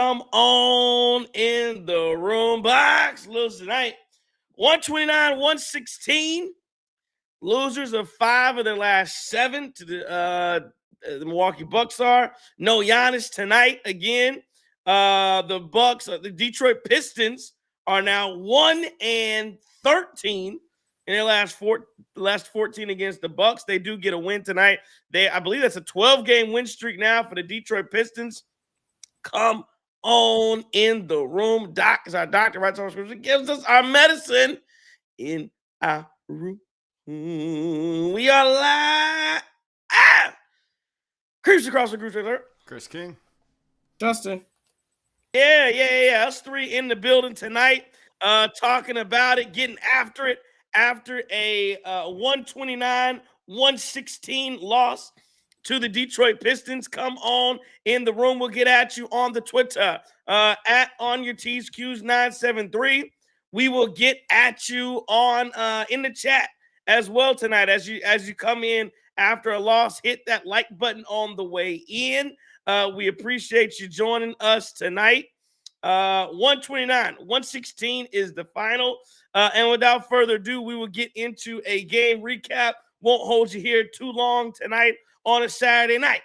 Come on in the room. Bucks lose tonight. 129-116. Losers of 5 of their last 7 to the Milwaukee Bucks are. No Giannis tonight again. The Bucks, the Detroit Pistons are now 1-13 in their last 14 against the Bucks. They do get a win tonight. I believe that's a 12-game win streak now for the Detroit Pistons. Come on in the room. Doc is our doctor, writes on scripture, gives us our medicine in our room. We are live. Creeps across the group right. Chris King. Justin. Yeah. Us 3 in the building tonight, talking about it, getting after it after a 129-116 loss to the Detroit Pistons. Come on in the room. We'll get at you on the Twitter at OnYourTsQs973. We will get at you on in the chat as well tonight as you come in after a loss. Hit that like button on the way in. We appreciate you joining us tonight. 129-116 is the final. And without further ado, we will get into a game recap. Won't hold you here too long tonight on a Saturday night.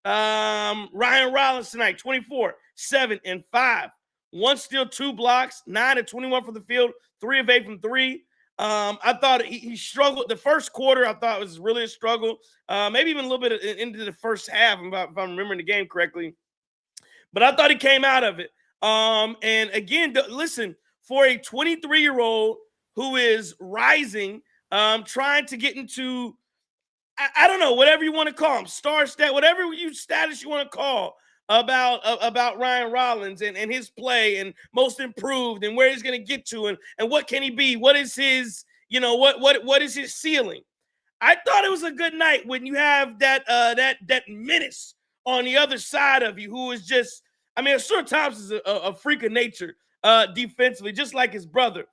Ryan Rollins tonight, 24, 7 and 5. 1 steal, 2 blocks, 9 and 21 from the field, 3 of 8 from 3. I thought he struggled. The first quarter, I thought was really a struggle. Maybe even a little bit into the first half, if I'm remembering the game correctly. But I thought he came out of it. And again, listen, for a 23-year-old who is rising, trying to get into, I don't know, whatever you want to call him, star stat, whatever status you want to call about Ryan Rollins and his play and most improved and where he's going to get to and what can he be? What is his, what is his ceiling? I thought it was a good night when you have that menace on the other side of you who is just, Stuart Thompson is a freak of nature defensively, just like his brother.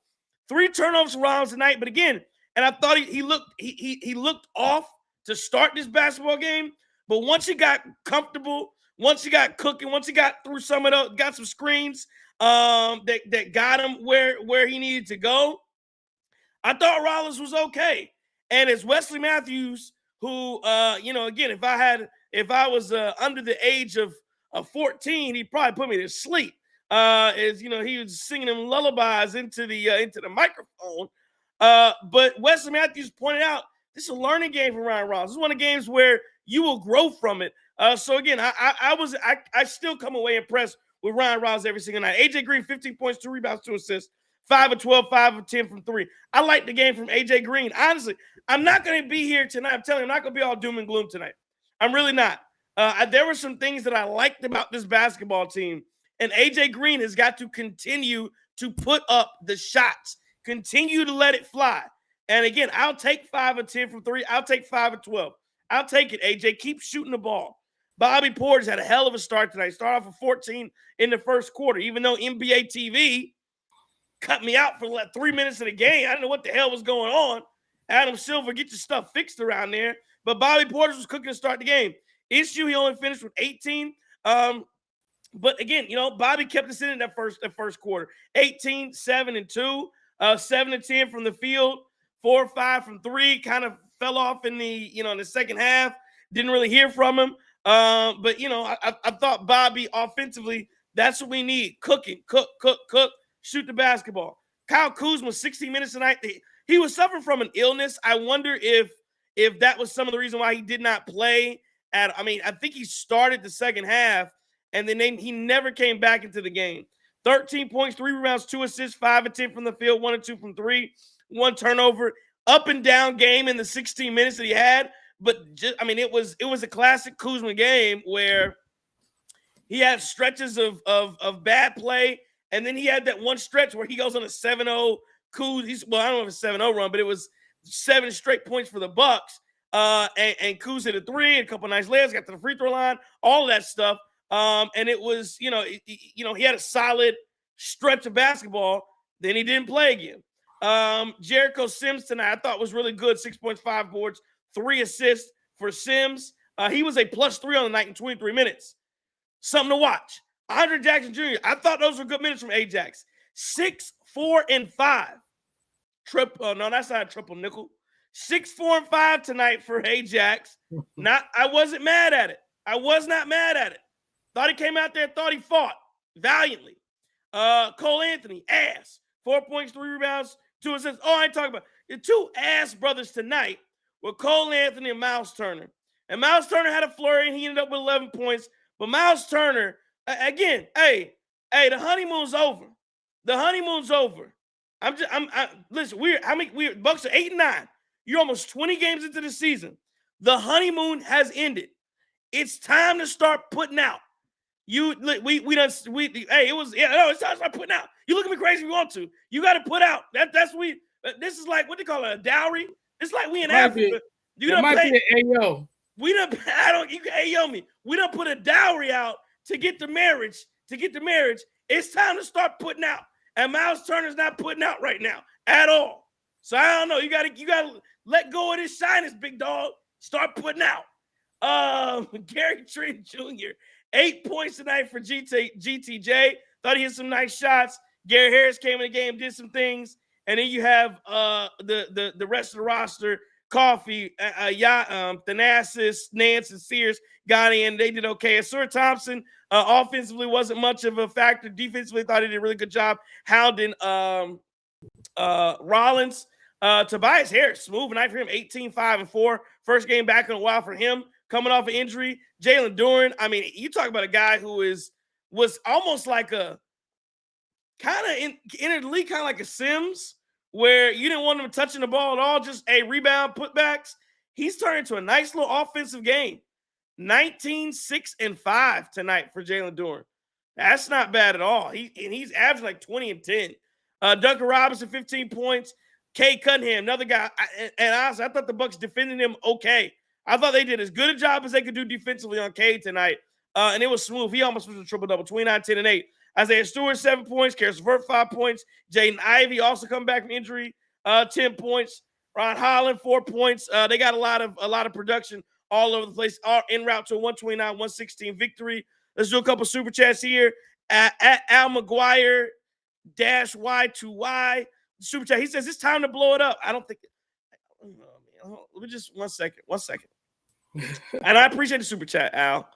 3 turnovers from Rollins tonight, but again, and I thought he looked off to start this basketball game, but once he got comfortable, once he got cooking, once he got through some of those, got some screens that got him where he needed to go, I thought Rollins was okay. And it's Wesley Matthews who, again, if I was under the age of 14, he'd probably put me to sleep. He was singing them lullabies into the microphone. But Wesley Matthews pointed out, this is a learning game for Ryan Rollins. This is one of the games where you will grow from it. So again, I still come away impressed with Ryan Rollins every single night. AJ Green, 15 points, 2 rebounds, 2 assists, 5 of 12, 5 of 10 from 3. I like the game from AJ Green. Honestly, I'm not going to be here tonight. I'm telling you, I'm not going to be all doom and gloom tonight. I'm really not. There were some things that I liked about this basketball team, and AJ Green has got to continue to put up the shots, continue to let it fly. And again, I'll take 5 of 10 from 3. I'll take 5 of 12. I'll take it, AJ. Keep shooting the ball. Bobby Portis had a hell of a start tonight. Started off with 14 in the first quarter, even though NBA TV cut me out for like 3 minutes of the game. I didn't know what the hell was going on. Adam Silver, get your stuff fixed around there. But Bobby Portis was cooking to start the game. Issue, he only finished with 18. But again, Bobby kept us in that first quarter. 18, 7 and 2, 7 and 10 from the field, 4 or 5 from 3. Kind of fell off in the second half. Didn't really hear from him. But I thought Bobby offensively, that's what we need. Cooking, cook, shoot the basketball. Kyle Kuzma, 16 minutes tonight. He was suffering from an illness. I wonder if that was some of the reason why he did not play. I think he started the second half, and then he never came back into the game. 13 points, 3 rebounds, 2 assists, 5 of 10 from the field, 1 and 2 from 3, 1 turnover. Up and down game in the 16 minutes that he had, but it was a classic Kuzma game where he had stretches of bad play, and then he had that one stretch where he goes on a 7-0 Kuz. I don't know if it's a 7-0 run, but it was 7 straight points for the Bucks. And Kuz hit a 3, a couple nice layers, got to the free throw line, all of that stuff. And it was, he had a solid stretch of basketball. Then he didn't play again. Jericho Sims tonight I thought was really good. 6.5 boards, 3 assists for Sims. He was a +3 on the night in 23 minutes. Something to watch. Andre Jackson Jr., I thought those were good minutes from Ajax. 6, 4, and 5. Triple, no, that's not a triple nickel. 6, 4, and 5 tonight for Ajax. I wasn't mad at it. I was not mad at it. Thought he came out there, thought he fought valiantly. Cole Anthony, ass. 4 points, 3 rebounds, 2 assists. Oh, I ain't talking about the 2 ass brothers tonight were Cole Anthony and Miles Turner. And Miles Turner had a flurry, and he ended up with 11 points. But Miles Turner, again, hey, the honeymoon's over. The honeymoon's over. Listen, Bucks are 8-9. You're almost 20 games into the season. The honeymoon has ended. It's time to start putting out. It's time to start putting out. You look at me crazy if you want to. You got to put out. This is like what they call it, a dowry. It's like we in Africa. Be an AO. You can AO me. We done put a dowry out to get the marriage. It's time to start putting out. And Miles Turner's not putting out right now at all. So I don't know. You gotta let go of this shyness, big dog. Start putting out. Gary Trent Jr. 8 points tonight for GTJ. Thought he had some nice shots. Gary Harris came in the game, did some things. And then you have the rest of the roster. Coffee, Thanasis, Nance, and Sears got in. They did okay. Asur Thompson offensively wasn't much of a factor. Defensively, thought he did a really good job hounding Rollins. Tobias Harris, smooth night for him, 18, 5, and 4. First game back in a while for him, coming off an injury. Jalen Duren, I mean, you talk about a guy who was almost like a kind of in the league, kind of like a Sims, where you didn't want him touching the ball at all, just a rebound, putbacks. He's turned into a nice little offensive game. 19, 6, and 5 tonight for Jalen Duren. That's not bad at all. He's averaging like 20 and 10. Duncan Robinson, 15 points. Cade Cunningham, another guy. And honestly, I thought the Bucks defended him okay. I thought they did as good a job as they could do defensively on Cade tonight. And it was smooth. He almost was a triple-double, 29, 10, and 8. Isaiah Stewart, 7 points. Karis LeVert, 5 points. Jaden Ivey also come back from injury, 10 points. Ron Holland, 4 points. They got a lot of production all over the place, all en route to a 129-116 victory. Let's do a couple super chats here. At Al McGuire -Y2Y super chat. He says it's time to blow it up. I don't think. Let me just 1 second. 1 second. And I appreciate the super chat, Al.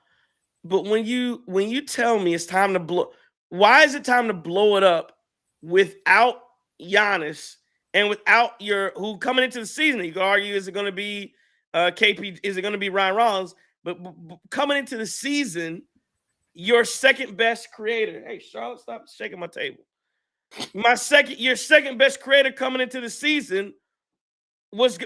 But when you tell me it's time to blow, why is it time to blow it up without Giannis and without who coming into the season? You could argue, is it going to be KP? Is it going to be Ryan Rollins? But coming into the season, your second best creator. Hey, Charlotte, stop shaking my table. Your second best creator coming into the season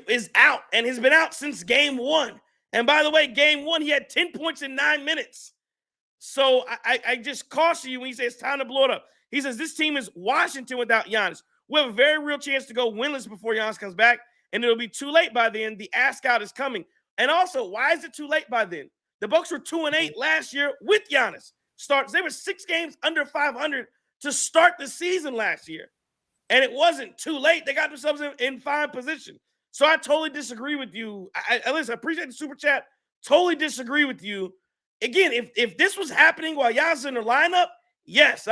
is out and has been out since game 1. And by the way, game 1, he had 10 points in 9 minutes. So I just caution you when he says it's time to blow it up. He says this team is Washington without Giannis. We have a very real chance to go winless before Giannis comes back, and it'll be too late by then. The ask out is coming. And also, why is it too late by then? The Bucks were 2-8 last year with Giannis. They were 6 games under 500 to start the season last year. And it wasn't too late. They got themselves in fine position. So I totally disagree with you. Listen, I appreciate the super chat. Totally disagree with you. Again, if this was happening while Giannis in the lineup, yes,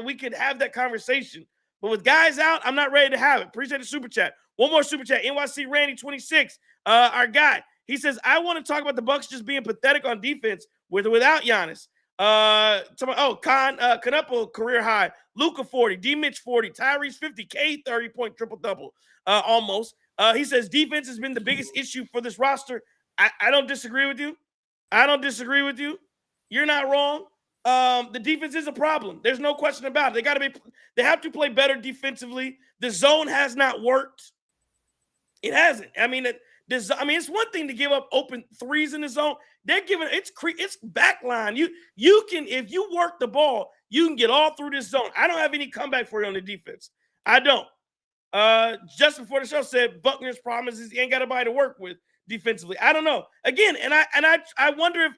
we could have that conversation. But with guys out, I'm not ready to have it. Appreciate the super chat. One more super chat. NYC Randy 26, our guy. He says, I want to talk about the Bucks just being pathetic on defense without Giannis. Canepo career high. Luka 40, D Mitch 40, Tyrese 50, Cade 30-point triple-double almost. He says defense has been the biggest issue for this roster. I don't disagree with you. You're not wrong. The defense is a problem. There's no question about it. They have to play better defensively. The zone has not worked. It hasn't. I mean, it's one thing to give up open threes in the zone. They're giving it's backline. You can, if you work the ball, you can get all through this zone. I don't have any comeback for you on the defense. I don't. Just before the show said Buckner's problem is he ain't got anybody to work with defensively. I don't know. Again, and I wonder if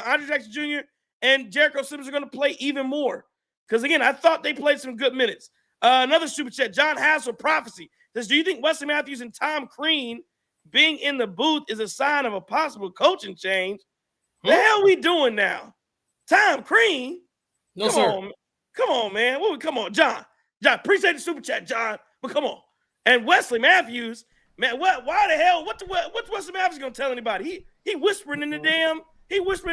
Andre Jackson Jr. and Jericho Simmons are going to play even more. Because again, I thought they played some good minutes. Another super chat, John Hassel Prophecy says, do you think Wesley Matthews and Tom Crean being in the booth is a sign of a possible coaching change? The hell we doing now? Tom Crean. No, sir. Come on, man. Come on, John. Appreciate the super chat, John. But come on. And Wesley Matthews, man, why the hell? What's Wesley Matthews gonna tell anybody? He whispering in the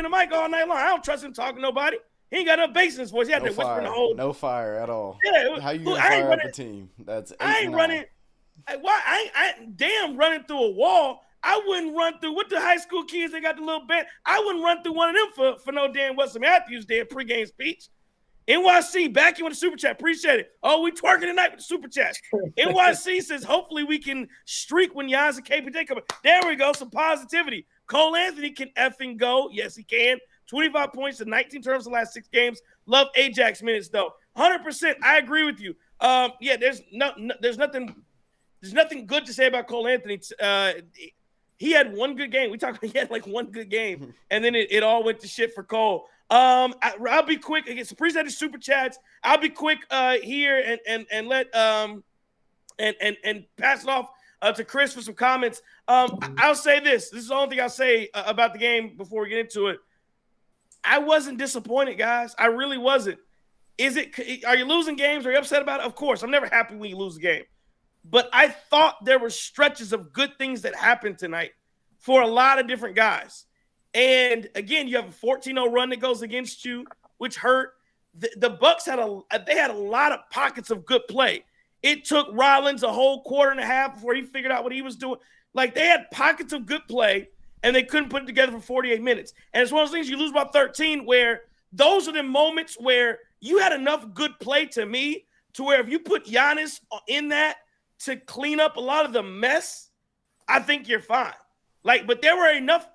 mic all night long. I don't trust him talking to nobody. He ain't got enough bass in his voice. He had to whisper in the whole. No fire at all. Yeah, how you gonna fire up a team? That's I ain't running. I ain't running through a wall. I wouldn't run through what the high school kids they got the little band. I wouldn't run through one of them for no damn Wesley Matthews damn pregame speech. NYC back in with the super chat. Appreciate it. Oh, we twerking tonight with the super chat. NYC says hopefully we can streak when Giannis and KPJ come. There we go. Some positivity. Cole Anthony can effing go. Yes, he can. 25 points in 19 turnovers in the last 6 games. Love Ajax minutes though. 100%. I agree with you. Yeah, there's nothing good to say about Cole Anthony. He had one good game. He had like one good game, and then it all went to shit for Cole. I'll be quick. Again, appreciate the super chats. I'll be quick here and let and pass it off to Chris for some comments. I'll say this. This is the only thing I'll say about the game before we get into it. I wasn't disappointed, guys. I really wasn't. Are you losing games? Are you upset about it? Of course. I'm never happy when you lose a game. But I thought there were stretches of good things that happened tonight for a lot of different guys. And again, you have a 14-0 run that goes against you, which hurt. The Bucks had a lot of pockets of good play. It took Rollins a whole quarter and a half before he figured out what he was doing. Like, they had pockets of good play, and they couldn't put it together for 48 minutes. And it's one of those things you lose by 13 where those are the moments where you had enough good play to me to where if you put Giannis in that to clean up a lot of the mess, I think you're fine. But there were enough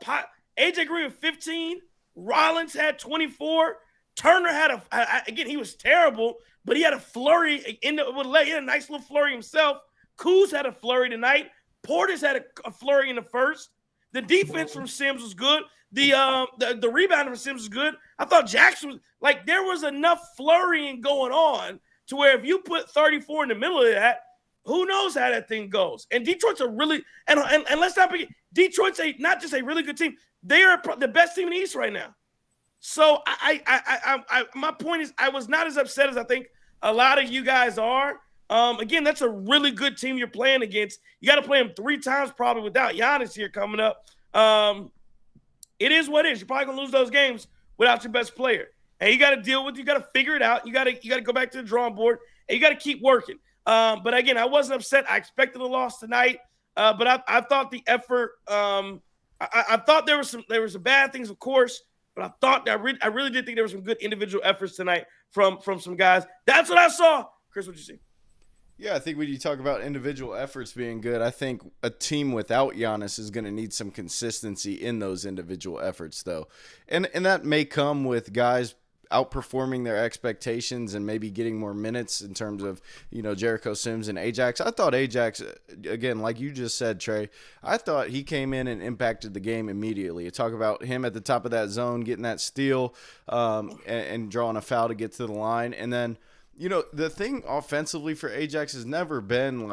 AJ Green with 15. Rollins had 24. Turner had again, he was terrible, but he had a flurry he had a nice little flurry himself. Kuz had a flurry tonight. Portis had a flurry in the first. The defense from Sims was good. The rebound from Sims was good. I thought Jackson was there was enough flurrying going on to where if you put 34 in the middle of that, who knows how that thing goes? And Detroit's a really and let's not forget, Detroit's not just a really good team. They are the best team in the East right now. So my point is I was not as upset as I think a lot of you guys are. Again, that's a really good team you're playing against. You got to play them 3 times probably without Giannis here coming up. It is what it is. You're probably gonna lose those games without your best player, and you got to deal with. You got to figure it out. You got to go back to the drawing board, and you got to keep working. But again, I wasn't upset. I expected a loss tonight, but I thought the effort. I thought there was some bad things, of course, but I thought I really did think there were some good individual efforts tonight from some guys. That's what I saw. Chris, what you see? Yeah, I think when you talk about individual efforts being good, I think a team without Giannis is going to need some consistency in those individual efforts, though. And that may come with guys outperforming their expectations and maybe getting more minutes in terms of, Jericho Sims and Ajax. I thought Ajax, again, like you just said, Trey, I thought he came in and impacted the game immediately. You talk about him at the top of that zone, getting that steal and drawing a foul to get to the line. And then, the thing offensively for Ajax has never been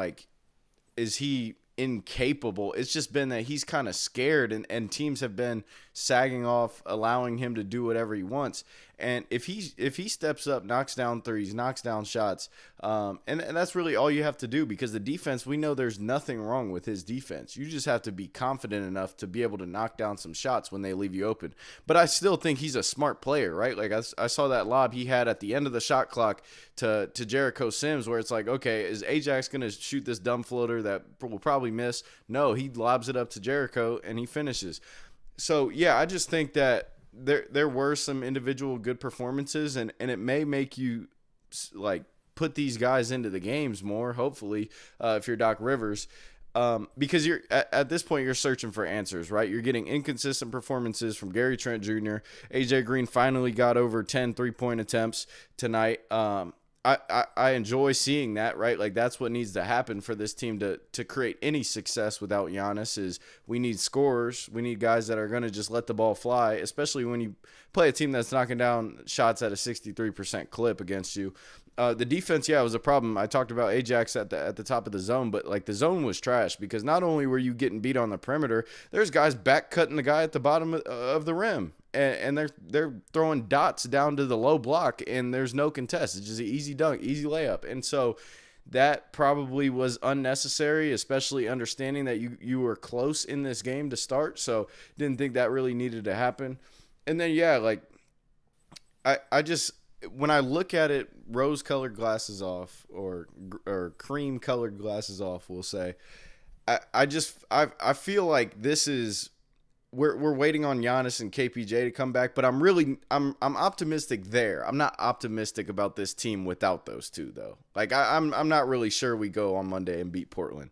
is he incapable? It's just been that he's kind of scared and teams have been sagging off, allowing him to do whatever he wants. And if he steps up, knocks down threes, knocks down shots, and that's really all you have to do, because the defense, we know there's nothing wrong with his defense. You just have to be confident enough to be able to knock down some shots when they leave you open. But I still think he's a smart player, right? I saw that lob he had at the end of the shot clock to Jericho Sims, where it's okay, is Ajax going to shoot this dumb floater that will probably miss? No, he lobs it up to Jericho and he finishes. So, yeah, I just think that there were some individual good performances, and it may make you put these guys into the games more, hopefully, if you're Doc Rivers, because you're at this point you're searching for answers, right? You're getting inconsistent performances from Gary Trent Jr. AJ Green finally got over 10 3-point attempts tonight. I enjoy seeing that, right? That's what needs to happen for this team to create any success without Giannis. Is we need scorers. We need guys that are going to just let the ball fly, especially when you play a team that's knocking down shots at a 63% clip against you. The defense, yeah, was a problem. I talked about Ajax at the top of the zone, but like the zone was trash because not only were you getting beat on the perimeter, there's guys back cutting the guy at the bottom of the rim, and they're throwing dots down to the low block, and there's no contest. It's just an easy dunk, easy layup, and so that probably was unnecessary, especially understanding that you were close in this game to start. So didn't think that really needed to happen. And then yeah, like I just. When I look at it, rose-colored glasses off, or cream-colored glasses off, we'll say, I feel like this is we're waiting on Giannis and KPJ to come back, but I'm optimistic there. I'm not optimistic about this team without those two though. Like I'm not really sure we go on Monday and beat Portland.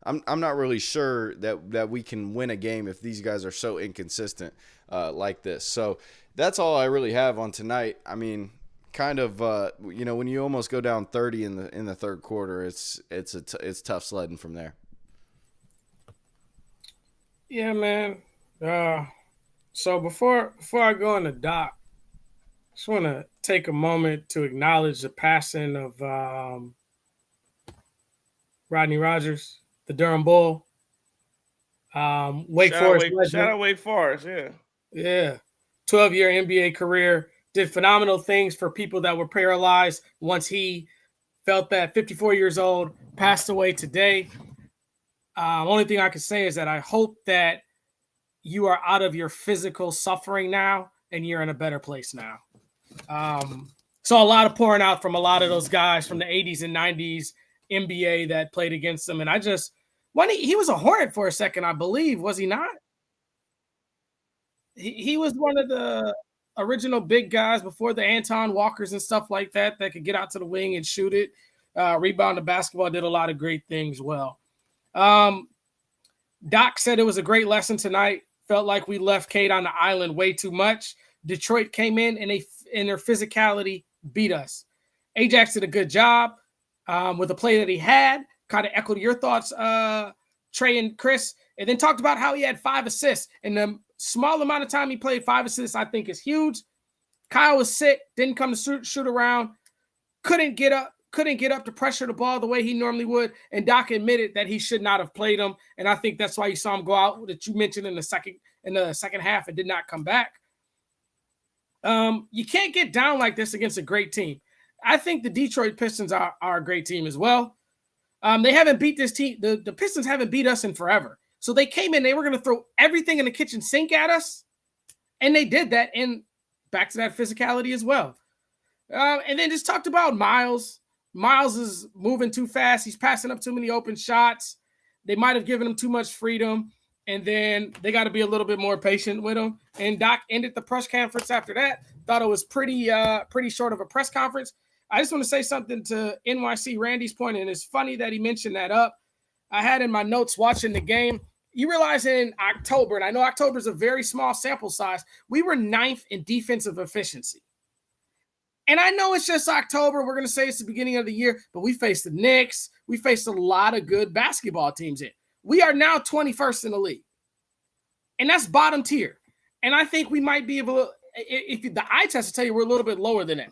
I'm not really sure that we can win a game if these guys are so inconsistent like this. So that's all I really have on tonight. I mean, kind of, when you almost go down 30 in the third quarter, it's tough sledding from there. Yeah, man. So before I go on the doc, I just want to take a moment to acknowledge the passing of Rodney Rogers, the Durham Bull. Wake Forest legend. Shout out Wake Forest, yeah. Yeah. 12-year NBA career. Did phenomenal things for people that were paralyzed once he felt that. 54 years old, passed away today. Only thing I can say is that I hope that you are out of your physical suffering now and you're in a better place now. So a lot of pouring out from a lot of those guys from the 80s and 90s NBA that played against him. And he was a Hornet for a second, I believe, was he not? He was one of the original big guys before the Anton Walkers and stuff like that could get out to the wing and shoot it, rebound the basketball, did a lot of great things well. Doc said it was a great lesson tonight. Felt like we left Cade on the island way too much. Detroit came in and their physicality beat us. Ajax did a good job with the play that he had. Kind of echoed your thoughts, Trey and Chris, and then talked about how he had 5 assists. And the small amount of time he played, 5 assists, I think is huge. Kyle was sick, didn't come to shoot around, couldn't get up to pressure the ball the way he normally would. And Doc admitted that he should not have played him. And I think that's why you saw him go out, that you mentioned in the second half, and did not come back. You can't get down like this against a great team. I think the Detroit Pistons are a great team as well. They haven't beat this team. The Pistons haven't beat us in forever. So they came in, they were going to throw everything in the kitchen sink at us. And they did that. And back to that physicality as well. And then just talked about Miles. Miles is moving too fast. He's passing up too many open shots. They might have given him too much freedom. And then they got to be a little bit more patient with him. And Doc ended the press conference after that. Thought it was pretty short of a press conference. I just want to say something to NYC Randy's point, and it's funny that he mentioned that up. I had in my notes watching the game. You realize in October, and I know October is a very small sample size, we were 9th in defensive efficiency. And I know it's just October. We're going to say it's the beginning of the year, but we faced the Knicks. We faced a lot of good basketball teams in. We are now 21st in the league. And that's bottom tier. And I think we might be able to, if the eye test will tell you we're a little bit lower than that.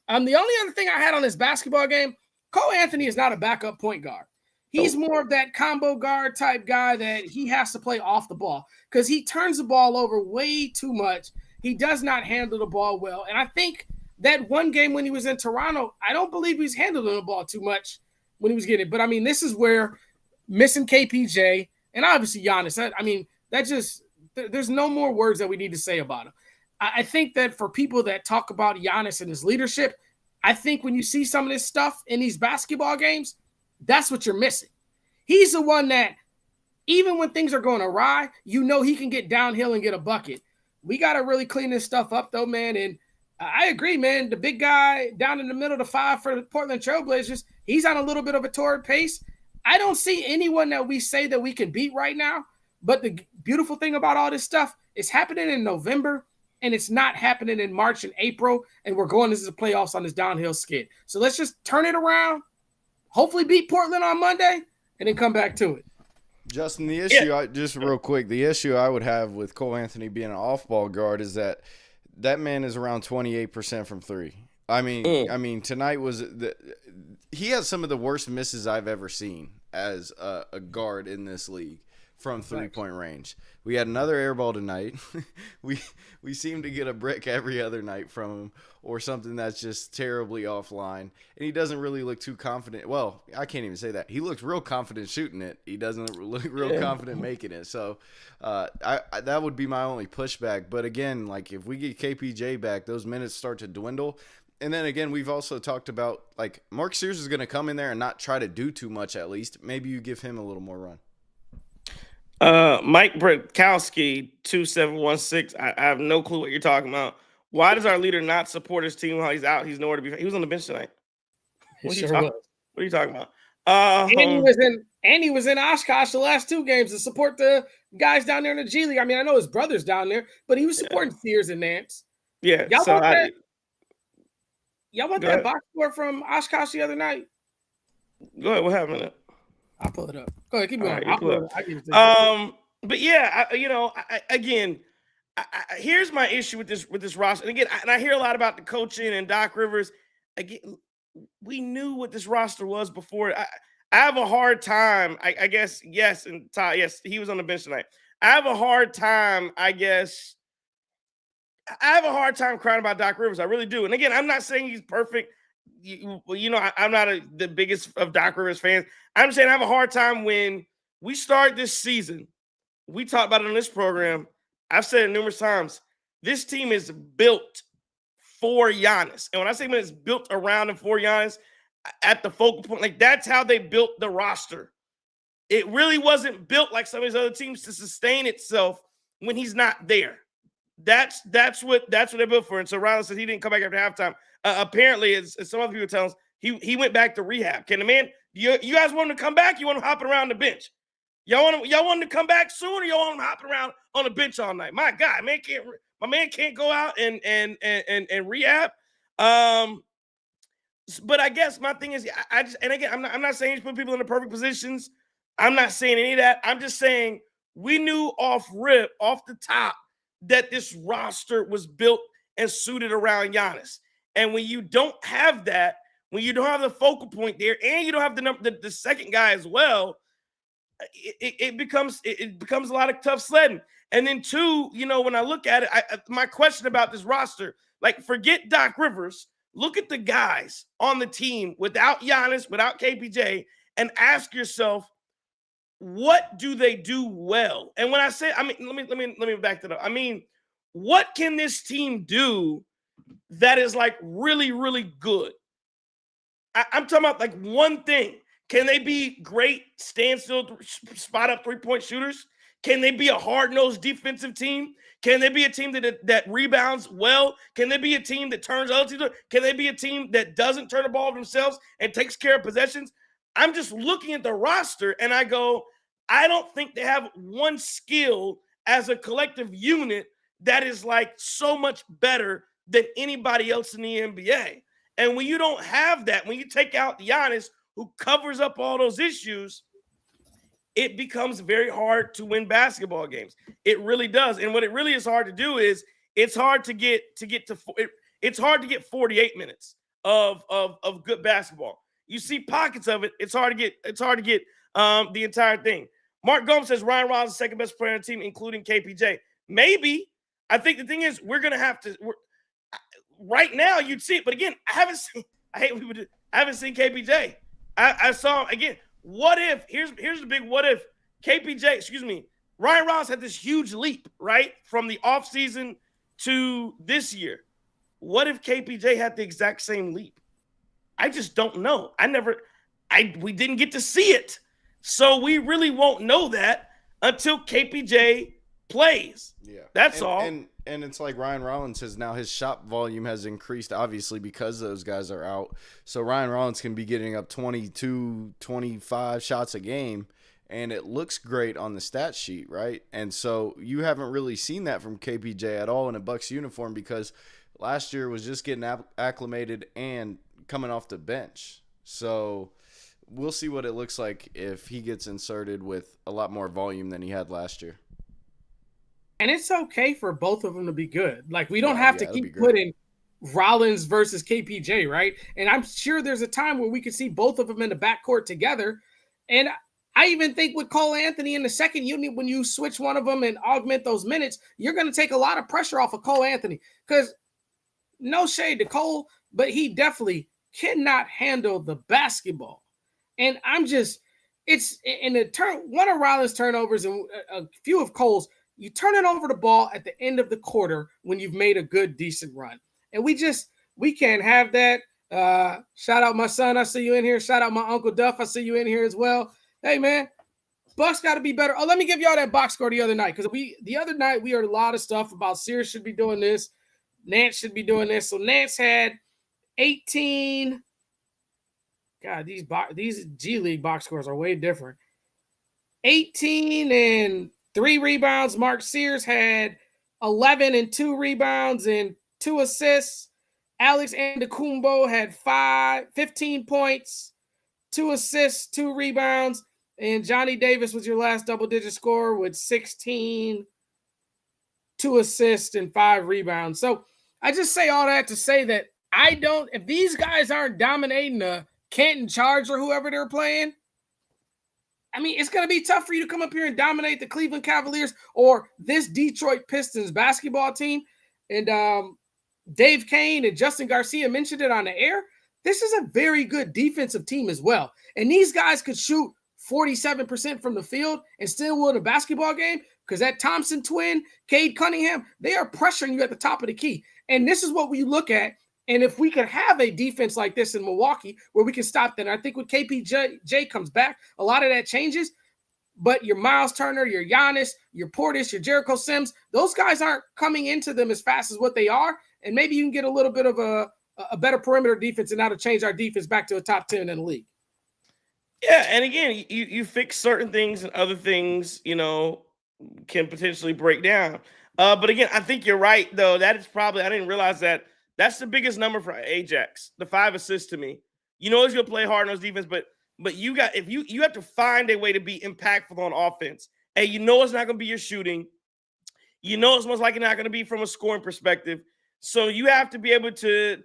The only other thing I had on this basketball game, Cole Anthony is not a backup point guard. He's more of that combo guard type guy that he has to play off the ball because he turns the ball over way too much. He does not handle the ball well. And I think that one game when he was in Toronto, I don't believe he's handling the ball too much when he was getting it. But, I mean, this is where missing KPJ and obviously Giannis, there's no more words that we need to say about him. I think that for people that talk about Giannis and his leadership, I think when you see some of this stuff in these basketball games, that's what you're missing. He's the one that, even when things are going awry, you know he can get downhill and get a bucket. We got to really clean this stuff up, though, man. And I agree, man. The big guy down in the middle of the 5 for the Portland Trailblazers, he's on a little bit of a torrid pace. I don't see anyone that we say that we can beat right now. But the beautiful thing about all this stuff is happening in November, and it's not happening in March and April, and we're going into the playoffs on this downhill skid. So let's just turn it around, hopefully beat Portland on Monday, and then come back to it. Justin, the issue, just real quick, the issue I would have with Cole Anthony being an off-ball guard is that That man is around 28% from three. I mean, tonight he has some of the worst misses I've ever seen as a guard in this league from 3-point range. We had another air ball tonight. we seem to get a brick every other night from him or something that's just terribly offline. And he doesn't really look too confident. Well, I can't even say that. He looks real confident shooting it. He doesn't look real confident making it. So that would be my only pushback. But again, like if we get KPJ back, those minutes start to dwindle. And then again, we've also talked about like Mark Sears is going to come in there and not try to do too much at least. Maybe you give him a little more run. Mike Britkowski 2716. I have no clue what you're talking about. Why does our leader not support his team while he's out? He's nowhere to be. He was on the bench tonight. What are you talking about? And he was in Oshkosh the last 2 games to support the guys down there in the G League. I mean, I know his brother's down there, but he was supporting Sears and Nance. Yeah. Y'all want that box score from Oshkosh the other night? Go ahead. What happened? I'll pull it up. Go ahead, keep going. But yeah, here's my issue with this roster. And again, I hear a lot about the coaching and Doc Rivers. Again, we knew what this roster was before. I have a hard time. I guess yes, and Ty, yes, he was on the bench tonight. I have a hard time. I have a hard time crying about Doc Rivers. I really do. And again, I'm not saying he's perfect. I'm not the biggest of Doc Rivers fans. I'm saying I have a hard time when we start this season. We talked about it on this program. I've said it numerous times. This team is built for Giannis. And when I say it's built around and for Giannis, at the focal point, like that's how they built the roster. It really wasn't built like some of these other teams to sustain itself when he's not there. That's what they're built for. And so Rollins said he didn't come back after halftime. Apparently, as some other people tell us, he went back to rehab. Can the man? You guys want him to come back? You want him hopping around the bench? Y'all want him to come back soon, or y'all want him hopping around on the bench all night? My God, my man can't go out and rehab. But I guess my thing is, I'm not saying he's putting people in the perfect positions. I'm not saying any of that. I'm just saying we knew off the top, that this roster was built and suited around Giannis. And when you don't have that, when you don't have the focal point there, and you don't have the second guy as well, it becomes a lot of tough sledding. And then 2, when I look at it, my question about this roster, like forget Doc Rivers, look at the guys on the team without Giannis, without KPJ, and ask yourself, what do they do well? And when I say, let me back that up. I mean, what can this team do that is like really, really good? I'm talking about like one thing. Can they be great standstill, spot up 3-point shooters? Can they be a hard-nosed defensive team? Can they be a team that rebounds well? Can they be a team that turns other teams? Can they be a team that doesn't turn the ball themselves and takes care of possessions? I'm just looking at the roster and I go, I don't think they have one skill as a collective unit that is like so much better than anybody else in the NBA. And when you don't have that, when you take out Giannis, who covers up all those issues, it becomes very hard to win basketball games. It really does. And what it really is hard to do is it's hard to get 48 minutes of good basketball. You see pockets of it. It's hard to get the entire thing. Mark Gomes says Ryan Rollins is the second best player on the team, including KPJ. Maybe. I think the thing is we're gonna have to. Right now, you'd see it, but again, I haven't seen KPJ. I saw him again. What if? Here's the big what if. Ryan Rollins had this huge leap, right, from the offseason to this year. What if KPJ had the exact same leap? I just don't know. We didn't get to see it. So we really won't know that until KPJ plays. Yeah. That's all. And it's like Ryan Rollins says now his shot volume has increased, obviously, because those guys are out. So Ryan Rollins can be getting up 22, 25 shots a game, and it looks great on the stat sheet, right? And so you haven't really seen that from KPJ at all in a Bucks uniform because last year was just getting acclimated and coming off the bench. So we'll see what it looks like if he gets inserted with a lot more volume than he had last year. And it's okay for both of them to be good. Like, we don't have to keep putting Rollins versus KPJ, right? And I'm sure there's a time where we could see both of them in the backcourt together. And I even think with Cole Anthony in the second unit, when you switch one of them and augment those minutes, you're going to take a lot of pressure off of Cole Anthony. Because no shade to Cole, but he definitely cannot handle the basketball. And it's in the one of Rollins' turnovers and a few of Cole's, you turn it over the ball at the end of the quarter when you've made a good, decent run. And we can't have that. Shout out my son. I see you in here. Shout out my Uncle Duff. I see you in here as well. Hey, man, Bucks got to be better. Oh, let me give y'all that box score the other night. Because the other night we heard a lot of stuff about Sears should be doing this. Nance should be doing this. So Nance had 18. God, these G League box scores are way different. 18 and 3 rebounds. Mark Sears had 11 and 2 rebounds and 2 assists. Alex Antetokounmpo had 15 points, 2 assists, 2 rebounds. And Johnny Davis was your last double-digit scorer with 16, 2 assists, and 5 rebounds. So I just say all that to say that if these guys aren't dominating the Canton Charge or whoever they're playing, I mean, it's going to be tough for you to come up here and dominate the Cleveland Cavaliers or this Detroit Pistons basketball team. And Dave Kane and Justin Garcia mentioned it on the air. This is a very good defensive team as well. And these guys could shoot 47% from the field and still win a basketball game because that Thompson twin, Cade Cunningham, they are pressuring you at the top of the key. And this is what we look at. And if we could have a defense like this in Milwaukee where we can stop that, and I think when KPJ comes back, a lot of that changes. But your Miles Turner, your Giannis, your Portis, your Jericho Sims, those guys aren't coming into them as fast as what they are. And maybe you can get a little bit of a better perimeter defense and now to change our defense back to a top 10 in the league. Yeah, and again, you fix certain things and other things, can potentially break down. But again, I think you're right, though. That is probably, I didn't realize that. That's the biggest number for Ajax, the 5 assists to me. He's going to play hard on those defense, but you have to find a way to be impactful on offense. And it's not going to be your shooting. It's most likely not going to be from a scoring perspective. So you have to be able to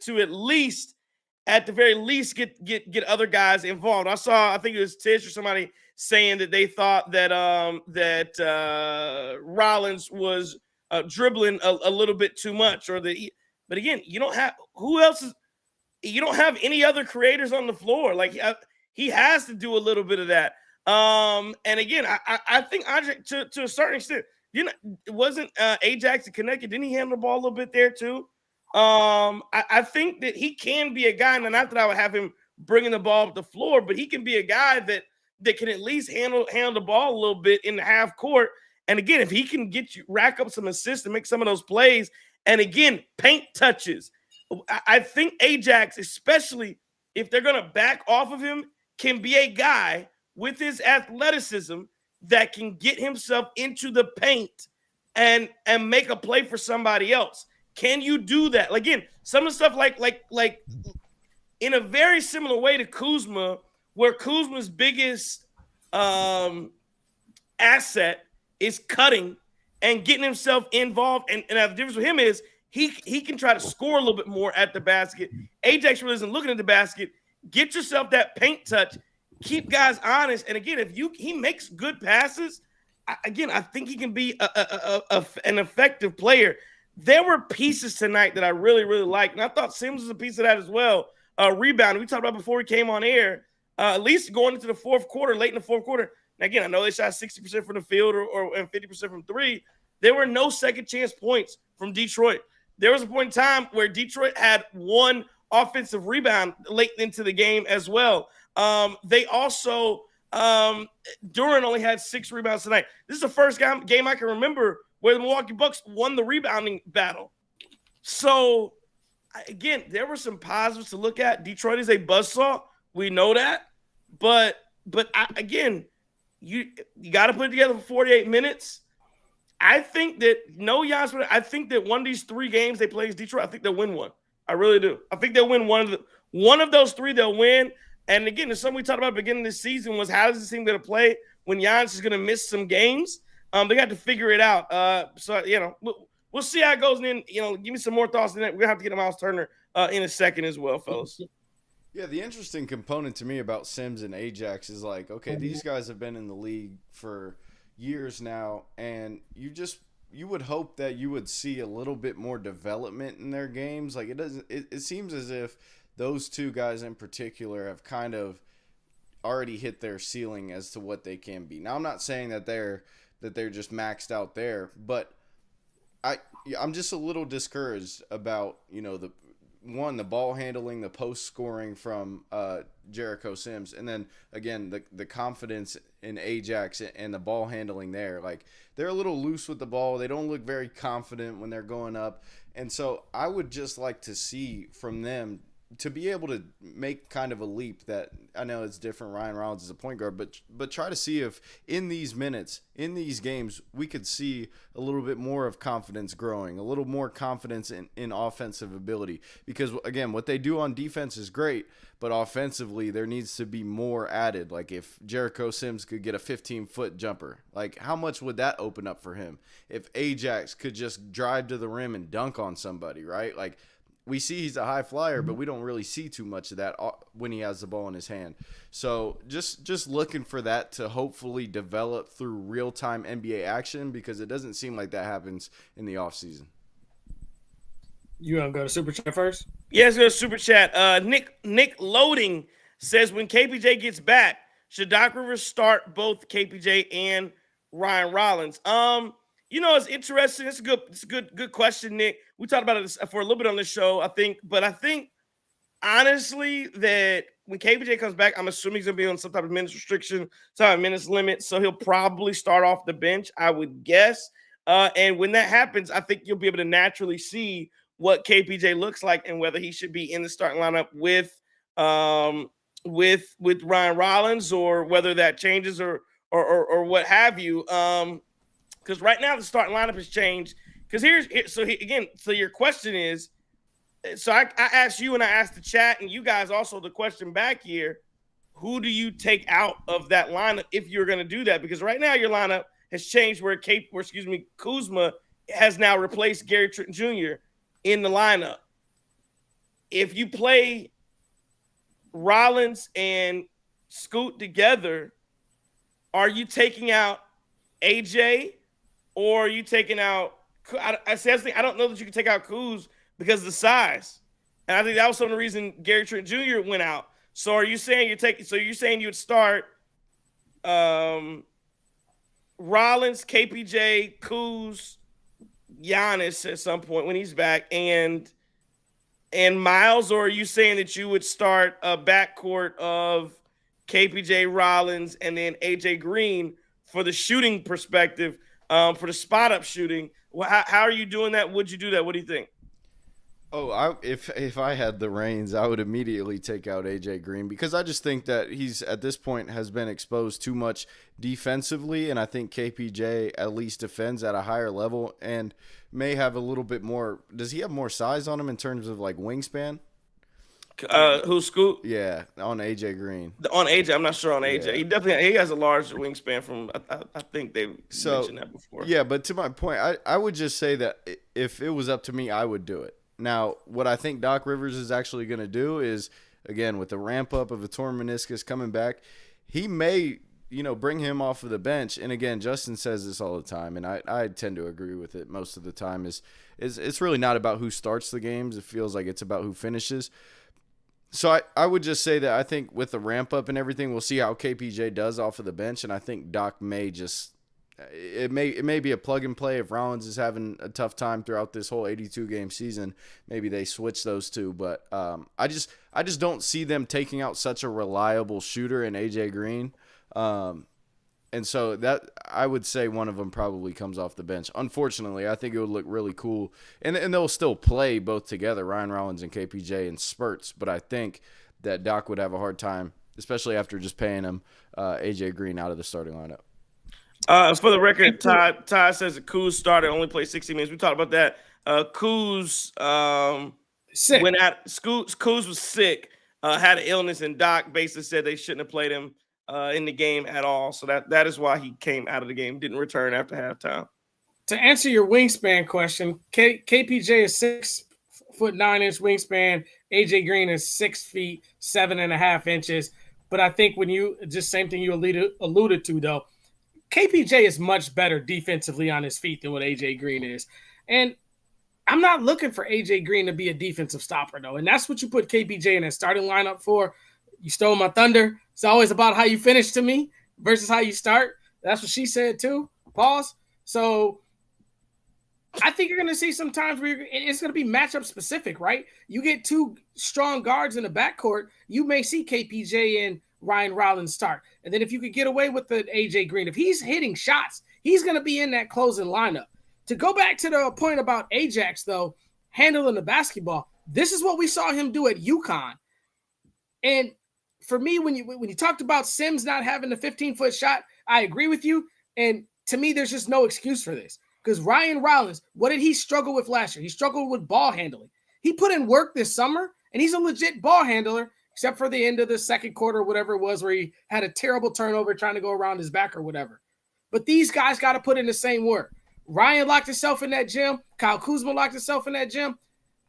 at the very least, get other guys involved. I think it was Tish or somebody saying that they thought that Rollins was dribbling a little bit too much, but again, you don't have any other creators on the floor. Like he has to do a little bit of that. And again, I think Andre, to a certain extent, wasn't Ajax connected? Didn't he handle the ball a little bit there too? I think that he can be a guy, and not that I would have him bringing the ball up the floor, but he can be a guy that can at least handle the ball a little bit in the half court. And again, if he can rack up some assists and make some of those plays, and again, paint touches, I think Ajax, especially if they're going to back off of him, can be a guy with his athleticism that can get himself into the paint and make a play for somebody else. Can you do that? Again, some of the stuff like in a very similar way to Kuzma, where Kuzma's biggest asset is cutting and getting himself involved. And the difference with him is he can try to score a little bit more at the basket. Ajax really isn't looking at the basket. Get yourself that paint touch. Keep guys honest. And again, if he makes good passes, I think he can be an effective player. There were pieces tonight that I really, really liked, and I thought Sims was a piece of that as well. Rebounding, we talked about before we came on air, at least going into the fourth quarter, late in the fourth quarter. And again, I know they shot 60% from the field and 50% from 3. There were no second chance points from Detroit. There was a point in time where Detroit had 1 offensive rebound late into the game as well. They also, Duren only had 6 rebounds tonight. This is the first game I can remember where the Milwaukee Bucks won the rebounding battle. So, again, there were some positives to look at. Detroit is a buzzsaw. We know that. But again, you got to put it together for 48 minutes. I think that, I think that one of these 3 games they play against Detroit, I think they'll win one. I really do. I think they'll win one of those 3 they'll win. And again, there's something we talked about at the beginning of the season was how is this team going to play when Giannis is going to miss some games? They got to figure it out. So we'll see how it goes. And then give me some more thoughts on that. We're gonna have to get to Miles Turner in a second as well, fellas. Yeah, the interesting component to me about Sims and Ajax is like, okay, these guys have been in the league for years now, and you would hope that you would see a little bit more development in their games. Like it seems as if those two guys in particular have kind of already hit their ceiling as to what they can be. Now, I'm not saying that they're just maxed out there, but I'm just a little discouraged about, the ball handling, the post scoring from Jericho Sims, and then again the confidence in Ajax and the ball handling there. Like, they're a little loose with the ball. They don't look very confident when they're going up, and so I would just like to see from them to be able to make kind of a leap. That I know it's different. Ryan Rollins is a point guard, but try to see if in these minutes, in these games, we could see a little bit more of confidence growing, a little more confidence in offensive ability. Because again, what they do on defense is great, but offensively there needs to be more added. Like, if Jericho Sims could get a 15-foot jumper, like, how much would that open up for him? If Ajax could just drive to the rim and dunk on somebody, right? Like, we see he's a high flyer, but we don't really see too much of that when he has the ball in his hand. So just looking for that to hopefully develop through real-time NBA action, because it doesn't seem like that happens in the offseason. You want to go to Super Chat first? Yeah, let's go to Super Chat. Nick Loading says, when KPJ gets back, should Doc Rivers start both KPJ and Ryan Rollins? It's interesting. It's a good question, Nick. We talked about it for a little bit on this show, I think. But I think, honestly, that when KPJ comes back, I'm assuming he's going to be on some type of minutes restriction, some type of minutes limit. So he'll probably start off the bench, I would guess. And when that happens, I think you'll be able to naturally see what KPJ looks like and whether he should be in the starting lineup with Ryan Rollins, or whether that changes or what have you. Because right now the starting lineup has changed. Because so your question is, so I asked you and I asked the chat and you guys also the question back here, who do you take out of that lineup if you're going to do that? Because right now your lineup has changed where Kuzma has now replaced Gary Trent Jr. in the lineup. If you play Rollins and Scoot together, are you taking out AJ? Or are you taking out? I don't know that you can take out Kuz because of the size, and I think that was some of the reason Gary Trent Jr. went out. So are you saying you're saying you would start Rollins, KPJ, Kuz, Giannis at some point when he's back, and Miles, or are you saying that you would start a backcourt of KPJ, Rollins, and then AJ Green for the shooting perspective? For the spot up shooting, how are you doing that? Would you do that? What do you think? Oh, if I had the reins, I would immediately take out AJ Green, because I just think that he's at this point has been exposed too much defensively, and I think KPJ at least defends at a higher level and may have a little bit more. Does he have more size on him in terms of like wingspan? Who's Scoot? Yeah, on AJ Green. On AJ, I'm not sure on AJ. Yeah. He has a large wingspan from. I think they mentioned that before. Yeah, but to my point, I would just say that if it was up to me, I would do it. Now, what I think Doc Rivers is actually going to do is, again, with the ramp up of a torn meniscus coming back, he may bring him off of the bench. And again, Justin says this all the time, and I tend to agree with it most of the time. Is it's really not about who starts the games. It feels like it's about who finishes. So I would just say that I think with the ramp up and everything, we'll see how KPJ does off of the bench, and I think Doc may just it may be a plug and play. If Rollins is having a tough time throughout this whole 82 game season, maybe they switch those two. But I just don't see them taking out such a reliable shooter in AJ Green. And so that I would say one of them probably comes off the bench. Unfortunately, I think it would look really cool. And they'll still play both together, Ryan Rollins and KPJ, in spurts. But I think that Doc would have a hard time, especially after just paying him AJ Green out of the starting lineup. For the record, Todd says that Kuz started, only played 60 minutes. We talked about that. Kuz sick. Kuz was sick, had an illness, and Doc basically said they shouldn't have played him in the game at all. So that is why he came out of the game, didn't return after halftime. To answer your wingspan question, KPJ is 6'9" wingspan. AJ Green is 6 feet 7.5 inches. But I think when you just same thing you alluded to though, KPJ is much better defensively on his feet than what AJ Green is. And I'm not looking for AJ Green to be a defensive stopper though. And that's what you put KPJ in that starting lineup for. You stole my thunder. It's always about how you finish to me versus how you start. That's what she said too. Pause. So I think you're going to see some times where it's going to be matchup specific, right? You get two strong guards in the backcourt, you may see KPJ and Ryan Rollins start. And then if you could get away with the AJ Green, if he's hitting shots, he's going to be in that closing lineup. To go back to the point about Ajax, though, handling the basketball, this is what we saw him do at UConn. And for me, when you talked about Sims not having the 15-foot shot, I agree with you. And to me, there's just no excuse for this. Because Ryan Rollins, what did he struggle with last year? He struggled with ball handling. He put in work this summer, and he's a legit ball handler, except for the end of the second quarter, whatever it was, where he had a terrible turnover trying to go around his back or whatever. But these guys got to put in the same work. Ryan locked himself in that gym. Kyle Kuzma locked himself in that gym.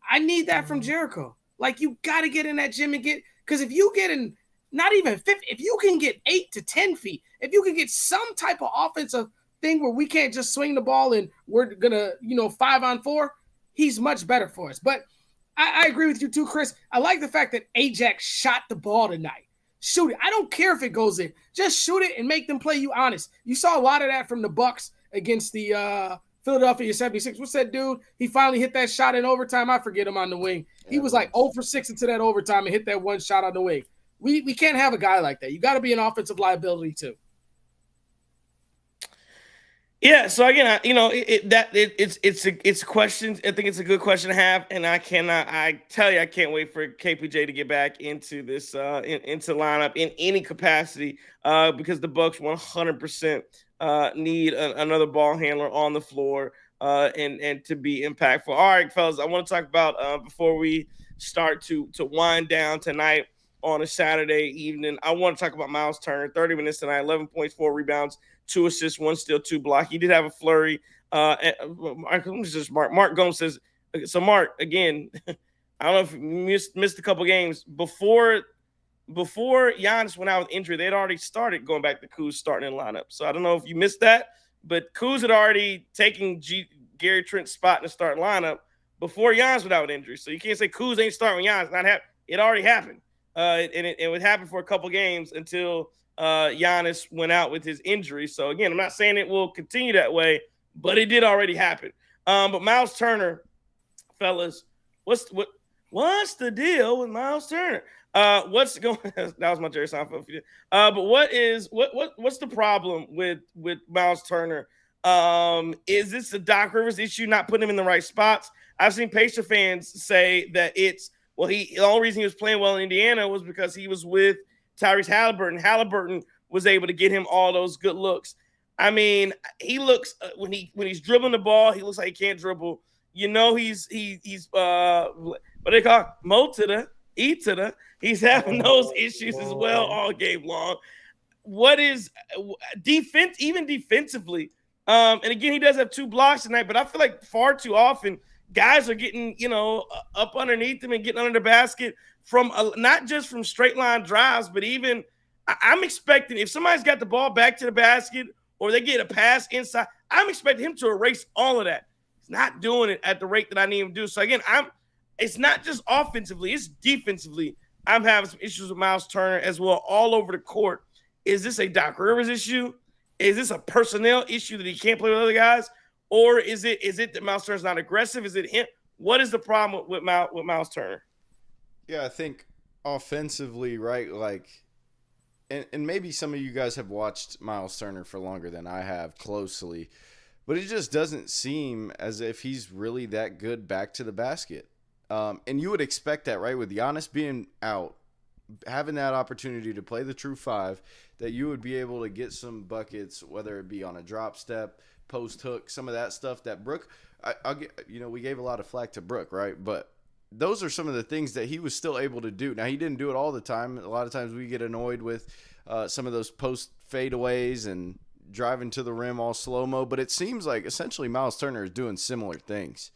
I need that from Jericho. Like, you got to get in that gym and get – because if you get in not even 50, if you can get 8 to 10 feet, if you can get some type of offensive – thing where we can't just swing the ball and we're gonna 5-on-4, he's much better for us. But I agree with you too, Chris. I like the fact that Ajax shot the ball tonight. Shoot it. I don't care if it goes in. Just shoot it and make them play you honest. You saw a lot of that from the Bucks against the Philadelphia 76. What's that dude? He finally hit that shot in overtime. I forget him on the wing. He was like 0 for 6 into that overtime and hit that one shot on the wing. We can't have a guy like that. You got to be an offensive liability too. Yeah, so again, it's a question. I think it's a good question to have, and I tell you, I can't wait for KPJ to get back into this into lineup in any capacity because the Bucks 100% need another ball handler on the floor and to be impactful. All right, fellas, I want to talk about before we start to wind down tonight on a Saturday evening. I want to talk about Miles Turner. 30 minutes tonight, 11 points, 4 rebounds. 2 assists, 1 steal, 2 block. He did have a flurry. Mark Gomes says, so Mark, again, I don't know if you missed a couple games. Before Giannis went out with injury, they'd already started going back to Kuz starting in lineup. So I don't know if you missed that, but Kuz had already taken Gary Trent's spot in the starting lineup before Giannis went out with injury. So you can't say Kuz ain't starting with Giannis. It already happened. And it would happen for a couple games until Giannis went out with his injury. So again, I'm not saying it will continue that way, but it did already happen. But Miles Turner, fellas, what's the deal with Miles Turner? What's going? That was my Jerry Seinfeld. But what's the problem with Miles Turner? Is this a Doc Rivers issue, not putting him in the right spots? I've seen Pacer fans say that the only reason he was playing well in Indiana was because he was with Tyrese Halliburton. Halliburton was able to get him all those good looks. I mean, he looks when he's dribbling the ball, he looks like he can't dribble. He's what they call Mo to the E to the. He's having those issues as well all game long. What is defense? Even defensively, and again, he does have 2 blocks tonight, but I feel like far too often guys are getting up underneath him and getting under the basket from not just from straight line drives, but even I'm expecting if somebody's got the ball back to the basket or they get a pass inside, I'm expecting him to erase all of that. He's not doing it at the rate that I need him to do. So again, it's not just offensively, it's defensively. I'm having some issues with Miles Turner as well all over the court. Is this a Doc Rivers issue? Is this a personnel issue that he can't play with other guys? Or is it that Miles Turner's not aggressive? Is it him? What is the problem with Miles Turner? Yeah, I think offensively, right, like, and maybe some of you guys have watched Miles Turner for longer than I have closely, but it just doesn't seem as if he's really that good back to the basket. And you would expect that, right, with Giannis being out, having that opportunity to play the true 5, that you would be able to get some buckets, whether it be on a drop step, post hook, some of that stuff that Brook, we gave a lot of flack to Brook, right, but those are some of the things that he was still able to do. Now, he didn't do it all the time. A lot of times we get annoyed with some of those post fadeaways and driving to the rim all slow-mo, but it seems like essentially Miles Turner is doing similar things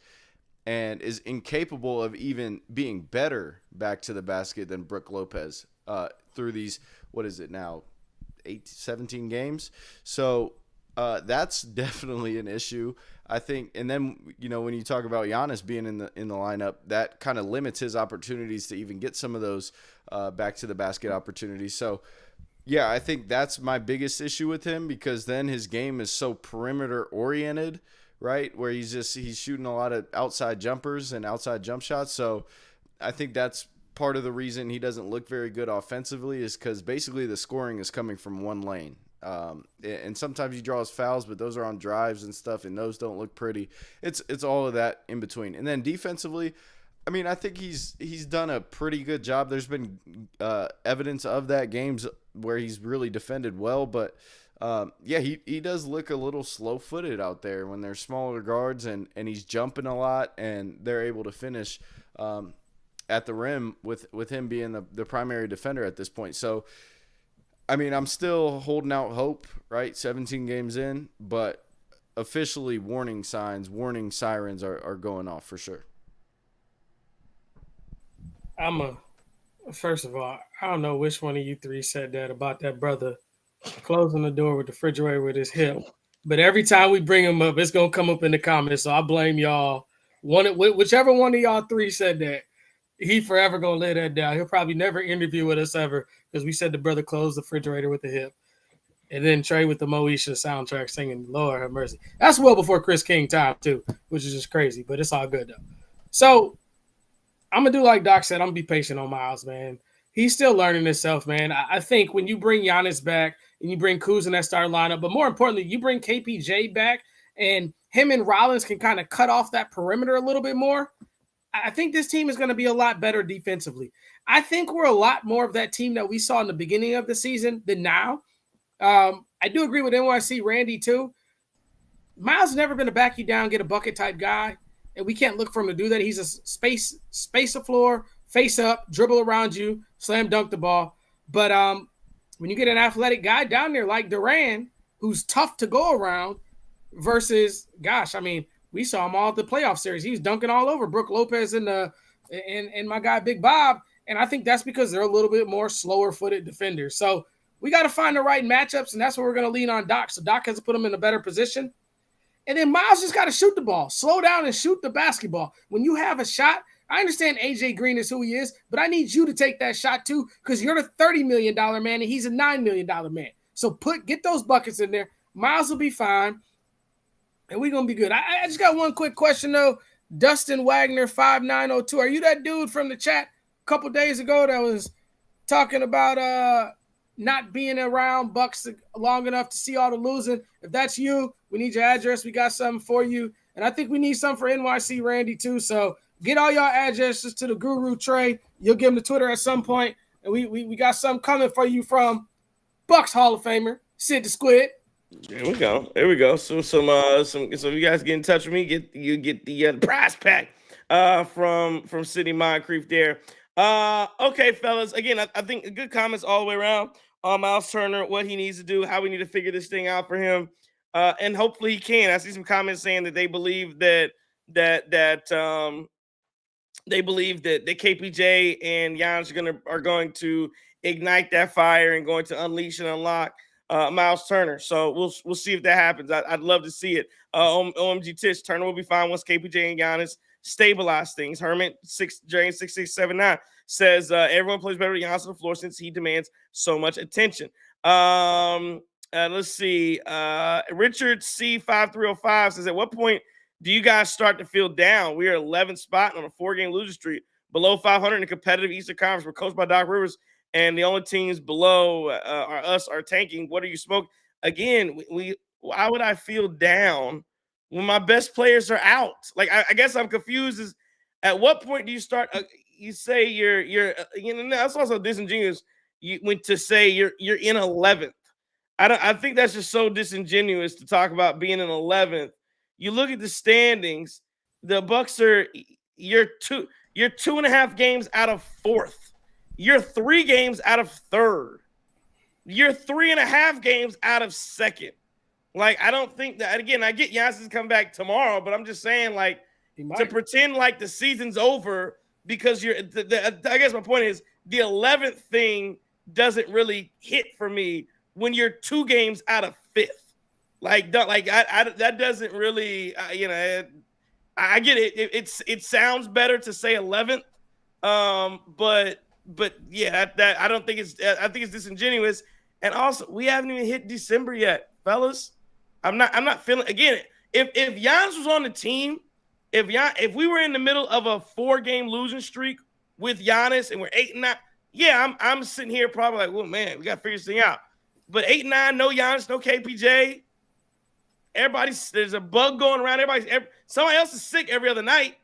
and is incapable of even being better back to the basket than Brook Lopez through these, what is it now, 17 games? So that's definitely an issue, I think. And then, when you talk about Giannis being in the lineup, that kind of limits his opportunities to even get some of those back to the basket opportunities. So, yeah, I think that's my biggest issue with him, because then his game is so perimeter oriented, right? Where he's shooting a lot of outside jumpers and outside jump shots. So I think that's part of the reason he doesn't look very good offensively, is because basically the scoring is coming from one lane. And sometimes he draws fouls, but those are on drives and stuff, and those don't look pretty. It's all of that in between. And then defensively, I mean, I think he's done a pretty good job. There's been evidence of that, games where he's really defended well, but yeah, he does look a little slow-footed out there when there's smaller guards, and he's jumping a lot, and they're able to finish at the rim with him being the primary defender at this point. So, I mean, I'm still holding out hope, right? 17 games in, but officially warning sirens are going off for sure. First of all, I don't know which one of you three said that about that brother closing the door with the refrigerator with his hip. But every time we bring him up, it's going to come up in the comments. So I blame y'all. Whichever one of y'all three said that, he forever going to lay that down. He'll probably never interview with us ever, because we said the brother closed the refrigerator with the hip. And then Trey with the Moesha soundtrack singing Lord Have Mercy. That's well before Chris King time too, which is just crazy, but it's all good though. So I'm going to do like Doc said. I'm going to be patient on Miles, man. He's still learning himself, man. I think when you bring Giannis back and you bring Kuz in that starting lineup, but more importantly, you bring KPJ back and him and Rollins can kind of cut off that perimeter a little bit more, I think this team is going to be a lot better defensively. I think we're a lot more of that team that we saw in the beginning of the season than now. I do agree with NYC Randy too. Miles has never been a back you down, get a bucket type guy, and we can't look for him to do that. He's a space the floor, face up, dribble around you, slam dunk the ball. But when you get an athletic guy down there like Duren, who's tough to go around, versus, gosh, I mean, we saw him all at the playoff series. He was dunking all over Brook Lopez and my guy Big Bob, and I think that's because they're a little bit more slower-footed defenders. So we got to find the right matchups, and that's what we're going to lean on Doc. So Doc has to put him in a better position. And then Miles just got to shoot the ball. Slow down and shoot the basketball. When you have a shot, I understand AJ Green is who he is, but I need you to take that shot too, because you're the $30 million man and he's a $9 million man. So get those buckets in there. Miles will be fine, and we're going to be good. I just got one quick question, though. Dustin Wagner, 5902. Are you that dude from the chat a couple days ago that was talking about not being around Bucks long enough to see all the losing? If that's you, we need your address. We got something for you. And I think we need something for NYC Randy, too. So get all y'all addresses to the Guru Trey. You'll give him the Twitter at some point. And we got something coming for you from Bucks Hall of Famer, Sid the Squid. There we go. So you guys get in touch with me, get the prize pack from City Moncrief there. Okay, fellas. Again, I think good comments all the way around on Miles Turner, what he needs to do, how we need to figure this thing out for him. And hopefully he can. I see some comments saying that they believe that KPJ and Giannis are going to ignite that fire and going to unleash and unlock Miles Turner. So we'll see if that happens. I'd love to see it. OMG Tish, Turner will be fine once KPJ and Giannis stabilize things. Hermit 6679 says everyone plays better with Giannis on the floor since he demands so much attention. Let's see. Richard C5305 says, at what point do you guys start to feel down? We are 11th spot on a 4-game loser streak, below 500 in a competitive Eastern Conference. We're coached by Doc Rivers, and the only teams below are tanking. What are you smoking? Again, why would I feel down when my best players are out? Like, I guess I'm confused. Is at what point do you start? You say you're that's also disingenuous. You went to say you're in 11th. I think that's just so disingenuous to talk about being in 11th. You look at the standings. The Bucks are you're You're 2.5 games out of 4th. You're 3 games out of 3rd. You're 3.5 games out of 2nd. Like, I don't think that, again, I get Giannis to come back tomorrow, but I'm just saying, like, to pretend like the season's over because I guess my point is the 11th thing doesn't really hit for me when you're 2 games out of 5th. Like, that doesn't really, I get it. It sounds better to say 11th, but yeah, that I don't think I think it's disingenuous. And also, we haven't even hit December yet, fellas. I'm not feeling, again, if Giannis was on the team, if we were in the middle of a 4-game losing streak with Giannis and we're 8-9, yeah, I'm sitting here probably like, well, man, we got to figure this thing out. But 8-9, no Giannis, no KPJ. There's a bug going around. Somebody else is sick every other night.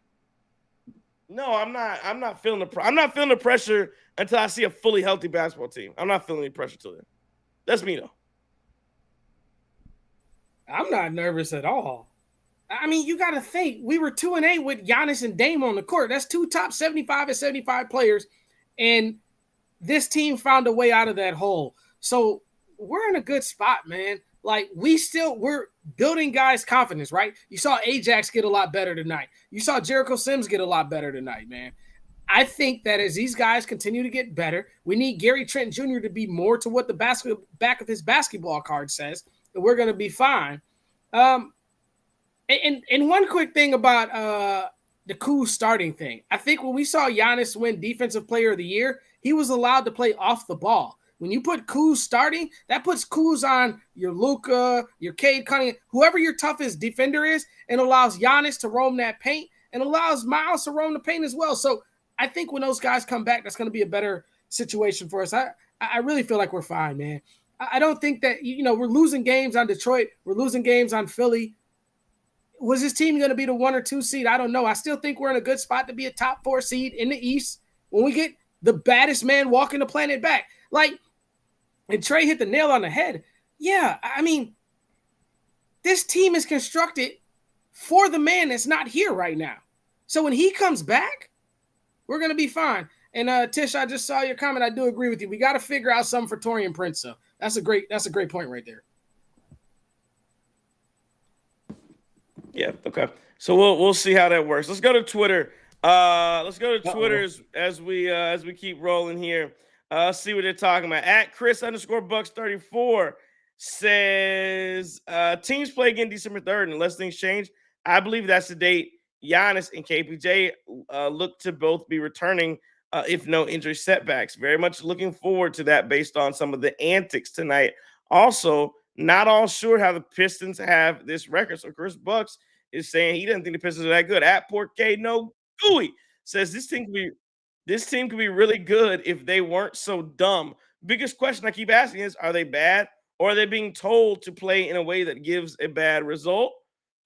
No, I'm not feeling the pressure until I see a fully healthy basketball team. I'm not feeling any pressure till then. That's me though. I'm not nervous at all. I mean, you got to think we were 2-8 with Giannis and Dame on the court. That's 2 top 75 and 75 players, and this team found a way out of that hole. So we're in a good spot, man. Like, we're building guys' confidence, right? You saw Ajax get a lot better tonight. You saw Jericho Sims get a lot better tonight, man. I think that as these guys continue to get better, we need Gary Trent Jr. to be more to what the back of his basketball card says, and we're going to be fine. And one quick thing about the Kuz starting thing. I think when we saw Giannis win Defensive Player of the Year, he was allowed to play off the ball. When you put Kuz starting, that puts Kuz on your Luka, your Cade Cunningham, whoever your toughest defender is, and allows Giannis to roam that paint and allows Miles to roam the paint as well. So I think when those guys come back, that's going to be a better situation for us. I really feel like we're fine, man. I don't think that, we're losing games on Detroit. We're losing games on Philly. Was this team going to be the 1 or 2 seed? I don't know. I still think we're in a good spot to be a top 4 seed in the East when we get the baddest man walking the planet back. Like, and Trey hit the nail on the head. Yeah, I mean, this team is constructed for the man that's not here right now. So when he comes back, we're going to be fine. And Tish, I just saw your comment. I do agree with you. We got to figure out something for Taurean Prince. So that's a great point right there. Yeah. Okay. So we'll see how that works. Let's go to Twitter. Twitter as we keep rolling here. See what they're talking about. At Chris_Bucks34 says teams play again December 3rd unless things change. I believe that's the date. Giannis and KPJ look to both be returning if no injury setbacks. Very much looking forward to that based on some of the antics tonight. Also, not all sure how the Pistons have this record. So Chris Bucks is saying he doesn't think the Pistons are that good. At Port K No Gooey says this team could be really good if they weren't so dumb. Biggest question I keep asking is, are they bad or are they being told to play in a way that gives a bad result?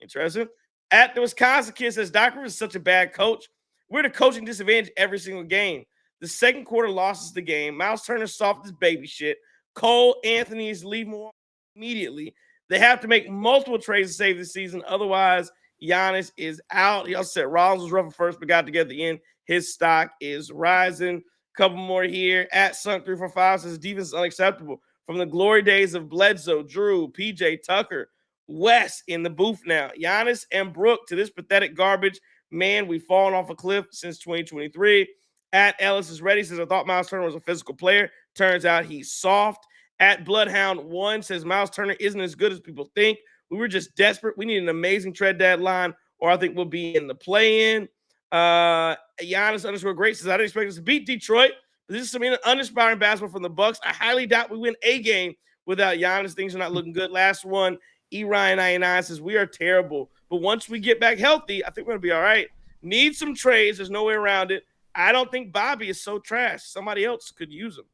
Interesting. At the Wisconsin kid says, Doc Rivers is such a bad coach. We're at a coaching disadvantage every single game. The second quarter losses the game. Miles Turner soft as baby shit. Cole Anthony's leave Milwaukee immediately. They have to make multiple trades to save the season. Otherwise, Giannis is out. He also said Rollins was rough at first, but got together at the end. His stock is rising. Couple more here. At Sunk345 says defense is unacceptable. From the glory days of Bledsoe, Drew, PJ Tucker, Wes in the booth now. Giannis and Brooke to this pathetic garbage. Man, we've fallen off a cliff since 2023. At Ellis is ready says, I thought Miles Turner was a physical player. Turns out he's soft. At Bloodhound1 says Miles Turner isn't as good as people think. We were just desperate. We need an amazing trade deadline, or I think we'll be in the play-in. Giannis_great says, I didn't expect us to beat Detroit, but this is some uninspiring basketball from the Bucks. I highly doubt we win a game without Giannis. Things are not looking good. Last one, Ryan99 says, we are terrible, but once we get back healthy, I think we're going to be all right. Need some trades. There's no way around it. I don't think Bobby is so trash. Somebody else could use him.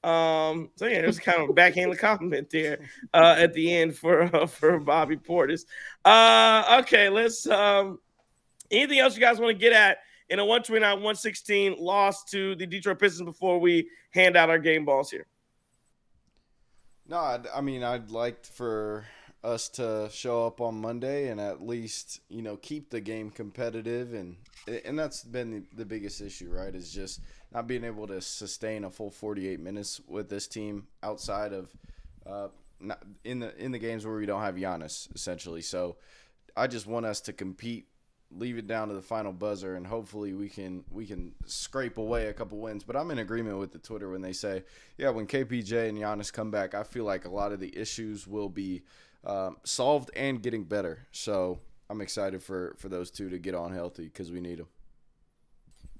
So yeah, there's kind of a backhanded compliment there at the end for Bobby Portis. Okay, let's anything else you guys want to get at in a 129-116 loss to the Detroit Pistons before we hand out our game balls here? No, I mean, I'd like for us to show up on Monday and at least, keep the game competitive. And that's been the biggest issue, right, is just not being able to sustain a full 48 minutes with this team outside of not in the games where we don't have Giannis, essentially. So I just want us to compete, leave it down to the final buzzer, and hopefully we can scrape away a couple wins. But I'm in agreement with the Twitter when they say, yeah, when KPJ and Giannis come back, I feel like a lot of the issues will be solved and getting better. So I'm excited for those two to get on healthy because we need them.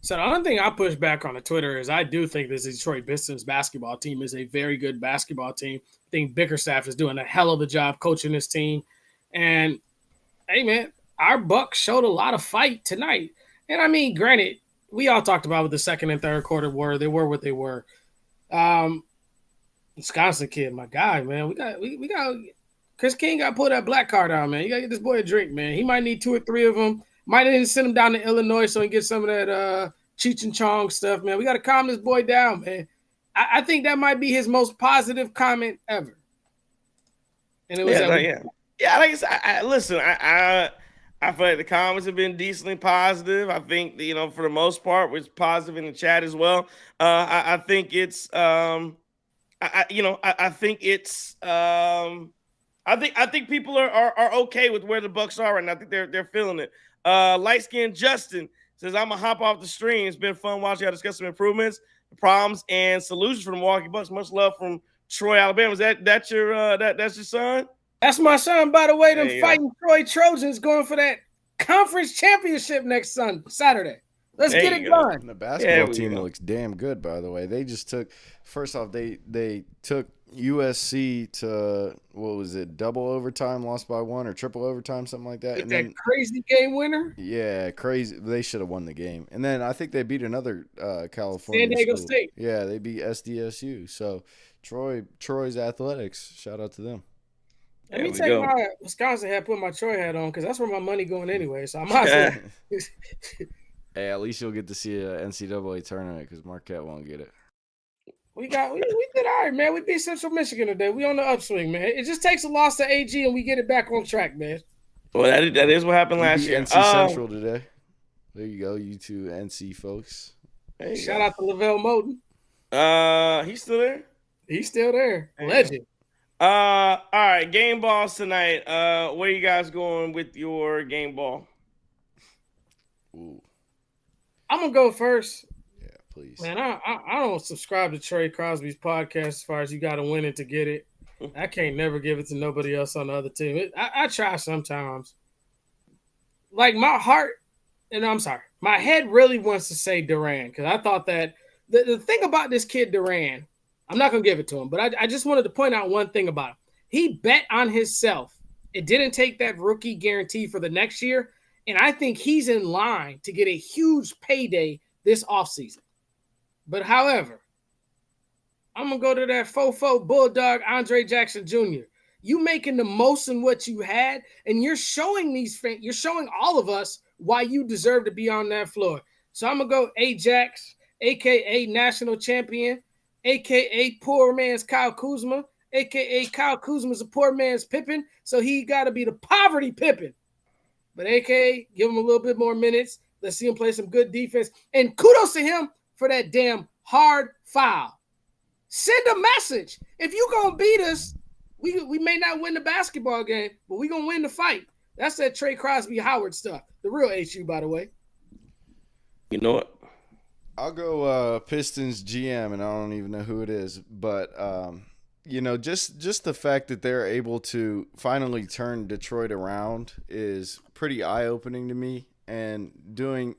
So the only thing I push back on the Twitter is I do think this Detroit Pistons basketball team is a very good basketball team. I think Bickerstaff is doing a hell of a job coaching this team. And, hey, man, our Bucks showed a lot of fight tonight. And, I mean, granted, we all talked about what the second and third quarter were. They were what they were. Wisconsin kid, my guy, man. We got Chris King got to pull that black card out, man. You got to get this boy a drink, man. He might need 2 or 3 of them. Might need to send him down to Illinois so he can get some of that Cheech and Chong stuff, man. We got to calm this boy down, man. I think that might be his most positive comment ever. And it was Yeah, like I said, listen, I feel like the comments have been decently positive. I think, for the most part, it's positive in the chat as well. I think it's, I think people are okay with where the Bucks are right now. I think they're feeling it. Light skinned Justin says, I'm gonna hop off the stream. It's been fun watching y'all discuss some improvements, problems, and solutions for the Milwaukee Bucks. Much love from Troy, Alabama. Is that's your son? That's my son, by the way. Them fighting Troy Trojans going for that conference championship next Saturday. Let's get it done. The basketball team looks damn good, by the way. They just took – first off, they took USC to, what was it, double overtime, lost by 1, or triple overtime, something like that. And then crazy game winner? Yeah, crazy. They should have won the game. And then I think they beat another California San Diego school. State. Yeah, they beat SDSU. So Troy's athletics, shout out to them. Let me take my Wisconsin hat, put my Troy hat on, because that's where my money going anyway. So I might as well. Hey, at least you'll get to see an NCAA tournament because Marquette won't get it. We did all right, man. We beat Central Michigan today. We on the upswing, man. It just takes a loss to AG and we get it back on track, man. Well, that is what happened last year. NC Central today. There you go, you two NC folks. Shout out to Lavelle Moten. He's still there? He's still there. Legend. All right, game balls tonight. Where you guys going with your game ball? Ooh. I'm gonna go first. Yeah, please. Man, I don't subscribe to Trey Crosby's podcast as far as you got to win it to get it. I can't never give it to nobody else on the other team. I try sometimes. Like my heart, and I'm sorry, my head really wants to say Duren because I thought that the thing about this kid Duren, I'm not gonna give it to him, but I just wanted to point out one thing about him. He bet on himself. It didn't take that rookie guarantee for the next year. And I think he's in line to get a huge payday this offseason. But however, I'm going to go to that fofo bulldog Andre Jackson Jr. You making the most in what you had, and you're showing you're showing all of us why you deserve to be on that floor. So I'm going to go Ajax, a.k.a. national champion, a.k.a. poor man's Kyle Kuzma, a.k.a. Kyle Kuzma's a poor man's Pippen, so he got to be the poverty Pippen. But AK, give him a little bit more minutes. Let's see him play some good defense. And kudos to him for that damn hard foul. Send a message. If you're going to beat us, we may not win the basketball game, but we're going to win the fight. That's that Trey Crosby Howard stuff. The real HU, by the way. You know what? I'll go Pistons GM, and I don't even know who it is. But, just the fact that they're able to finally turn Detroit around is pretty eye-opening to me. And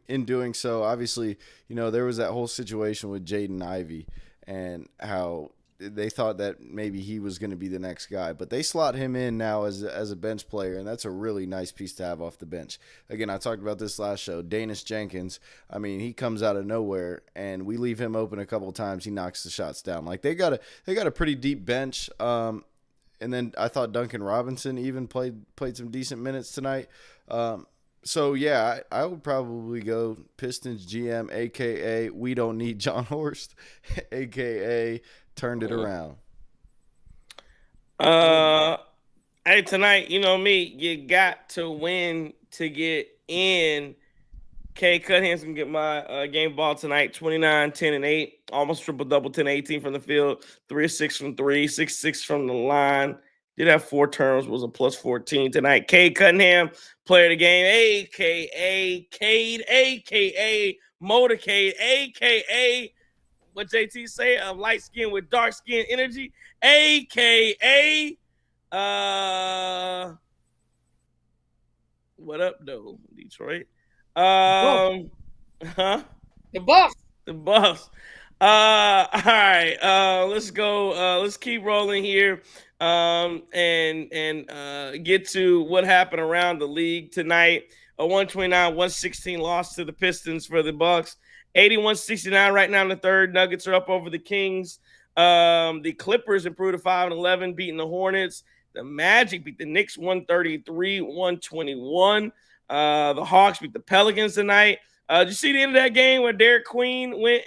in doing so, obviously, there was that whole situation with Jaden Ivey and how they thought that maybe he was going to be the next guy. But they slot him in now as a bench player, and that's a really nice piece to have off the bench. Again, I talked about this last show. Danis Jenkins, he comes out of nowhere, and we leave him open a couple of times. He knocks the shots down. Like they got a pretty deep bench. And then I thought Duncan Robinson even played some decent minutes tonight. So, yeah, I would probably go Pistons GM, a.k.a. we don't need John Horst, a.k.a. turned it around. Hey, tonight, you know me, you got to win to get in. Cade Cunningham's going to get my game ball tonight, 29, 10, and 8. Almost triple-double, 10, 18 from the field, 3 of 6 from 3, 6, 6 from the line. Did have 4 turns, was a plus 14 tonight. Cade Cunningham, player of the game, a.k.a. Cade, a.k.a. Motorcade, a.k.a. what JT say, light skin with dark skin energy, a.k.a. What up, though, Detroit? Huh? The Bucks. The Bucks. All right. Let's go. Let's keep rolling here. And get to what happened around the league tonight. A 129-116 loss to the Pistons for the Bucks. 81-69 right now in the third. Nuggets are up over the Kings. The Clippers improved to 5-11, beating the Hornets. The Magic beat the Knicks 133-121. The Hawks beat the Pelicans tonight. Did you see the end of that game where Derek Queen went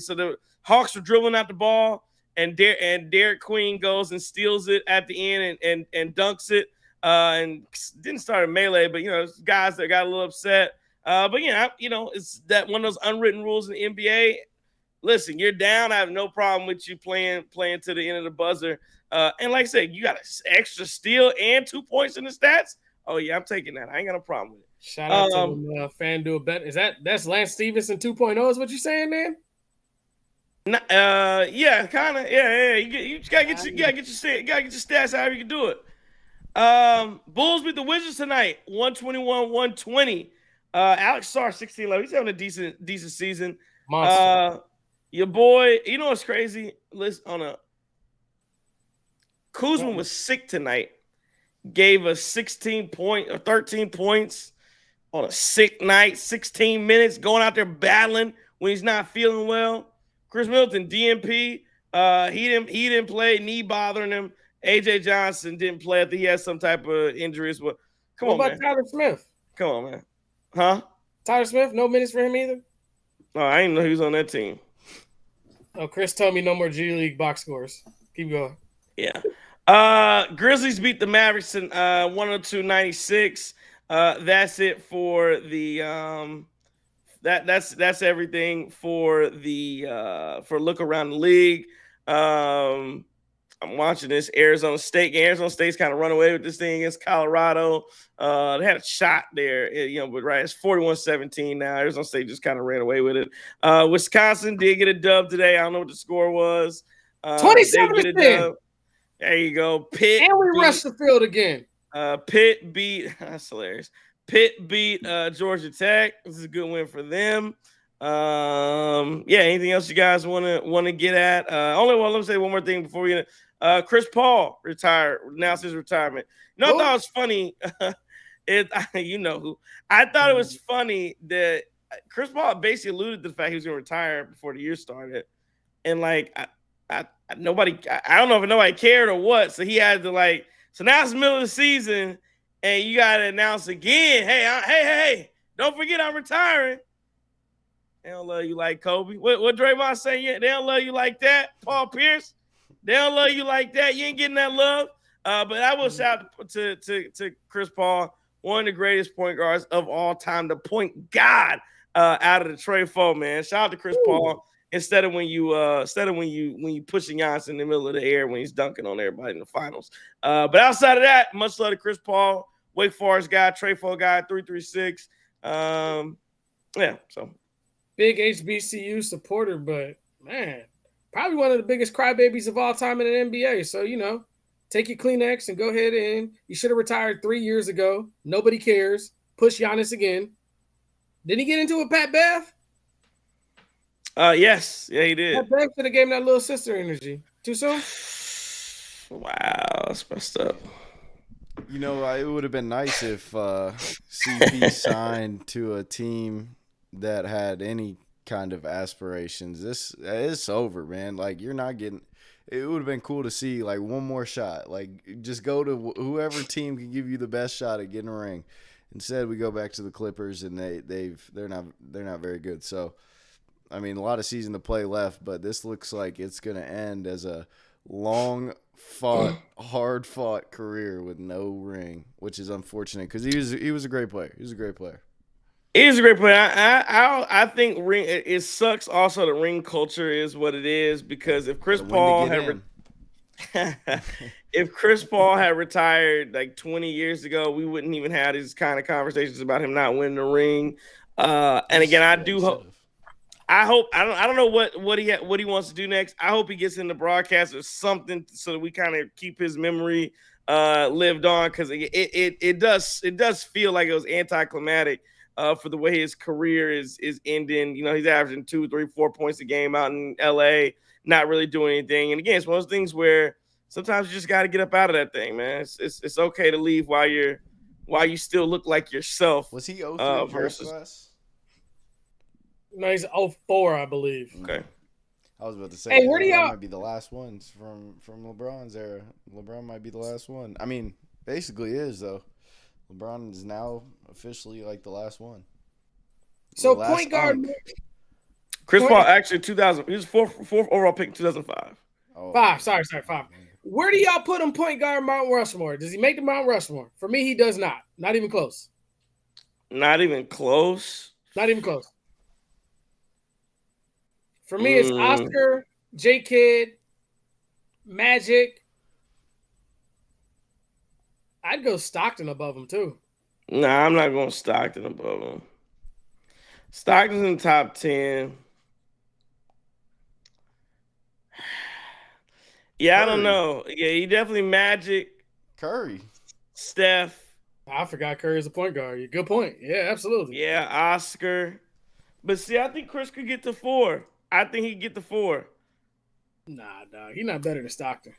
so the Hawks were dribbling out the ball and Derek Queen goes and steals it at the end and dunks it and didn't start a melee, but guys that got a little upset. But it's that one of those unwritten rules in the NBA. Listen, you're down. I have no problem with you playing to the end of the buzzer. And like I said, you got an extra steal and 2 points in the stats. Oh yeah, I'm taking that. I ain't got a problem with it. Shout out to FanDuel bet. That's Lance Stevenson 2.0 is what you're saying, man? Yeah, kind of. Yeah. You gotta get your stats however you can do it. Bulls beat the Wizards tonight, 121-120. Alex Sarr, 16-11. He's having a decent season. Monster. Your boy, you know what's crazy? Listen, Kuzma was sick tonight. Gave us 13 points on a sick night, 16 minutes, going out there battling when he's not feeling well. Chris Middleton, DNP, he didn't play, knee bothering him. AJ Johnson didn't play. I think he had some type of injuries. But what about Tyler Smith? Come on, man. Huh? Tyler Smith, no minutes for him either? Oh, I didn't know he was on that team. Oh, Chris told me no more G League box scores. Keep going. Yeah. Grizzlies beat the Mavericks in 102-96. That's it for the that's everything for the for look around the league. I'm watching this Arizona State. Arizona State's kind of run away with this thing against Colorado. They had a shot there, but right, it's 41-17 now. Arizona State just kind of ran away with it. Wisconsin did get a dub today. I don't know what the score was. 27-10. There you go. Pitt and we rushed the field again. Pitt beat that's hilarious. Pitt beat Georgia Tech. This is a good win for them. Anything else you guys want to get at? Let me say one more thing before we Chris Paul announced his retirement. I thought it was funny. You know who. I thought it was funny that Chris Paul basically alluded to the fact he was going to retire before the year started. And nobody, I don't know if nobody cared or what. So he had to so now it's the middle of the season and you got to announce again, hey, don't forget I'm retiring. They don't love you like Kobe. What Draymond say? Yeah, they don't love you like that. Paul Pierce, they don't love you like that. You ain't getting that love. But I will shout to Chris Paul, one of the greatest point guards of all time, the point god out of the Detroit Forum, man. Shout out to Chris Paul. Instead of when you pushing Giannis in the middle of the air when he's dunking on everybody in the finals. But outside of that, much love to Chris Paul, Wake Forest guy, Trayfo guy, 336. So big HBCU supporter, but man, probably one of the biggest crybabies of all time in an NBA. So take your Kleenex and go ahead and you should have retired 3 years ago. Nobody cares. Push Giannis again. Did he get into a Pat Bev? Yes. Yeah, he did. Pat Bev should have gave him that little sister energy. Too soon? Wow, that's messed up. It would have been nice if CP signed to a team that had any kind of aspirations. It's over, man. You're not getting. It would have been cool to see one more shot. Just go to whoever team can give you the best shot at getting a ring. Instead, we go back to the Clippers, and they're not very good. So, a lot of season to play left, but this looks like it's going to end as a long hard fought career with no ring, which is unfortunate because he was a great player. He was a great player. He's a great player. I think ring. It sucks. Also, the ring culture is what it is because if Chris Paul had retired like 20 years ago, we wouldn't even have these kind of conversations about him not winning the ring. And again, I do hope. I don't know what he wants to do next. I hope he gets into broadcast or something so that we kind of keep his memory lived on because it does feel like it was anticlimactic for the way his career is ending. You know, he's averaging 2, 3, 4 points a game out in LA, not really doing anything. And again, it's one of those things where sometimes you just got to get up out of that thing, man. It's okay to leave while you still look like yourself. Was he 03 versus class? No, he's 04, I believe. Okay. I was about to say, hey, where do y'all might be the last ones from LeBron's era. LeBron might be the last one. I mean, basically is though. LeBron is now officially like the last one. So point guard. Chris Paul actually 2000. He was fourth overall pick in 2005. Oh, 5. Sorry, 5. Where do y'all put him point guard Mount Rushmore? Does he make the Mount Rushmore? For me, he does not. Not even close. Not even close. Not even close. For me, it's Oscar, J. Kidd, Magic. I'd go Stockton above him, too. Nah, I'm not going Stockton above him. Stockton's in the top 10. Yeah, Curry. I don't know. Yeah, he definitely Magic. Curry. Steph. I forgot Curry is a point guard. Good point. Yeah, absolutely. Yeah, Oscar. But see, I think Chris could get to 4. I think he could get to 4. Nah, dog. He's not better than Stockton.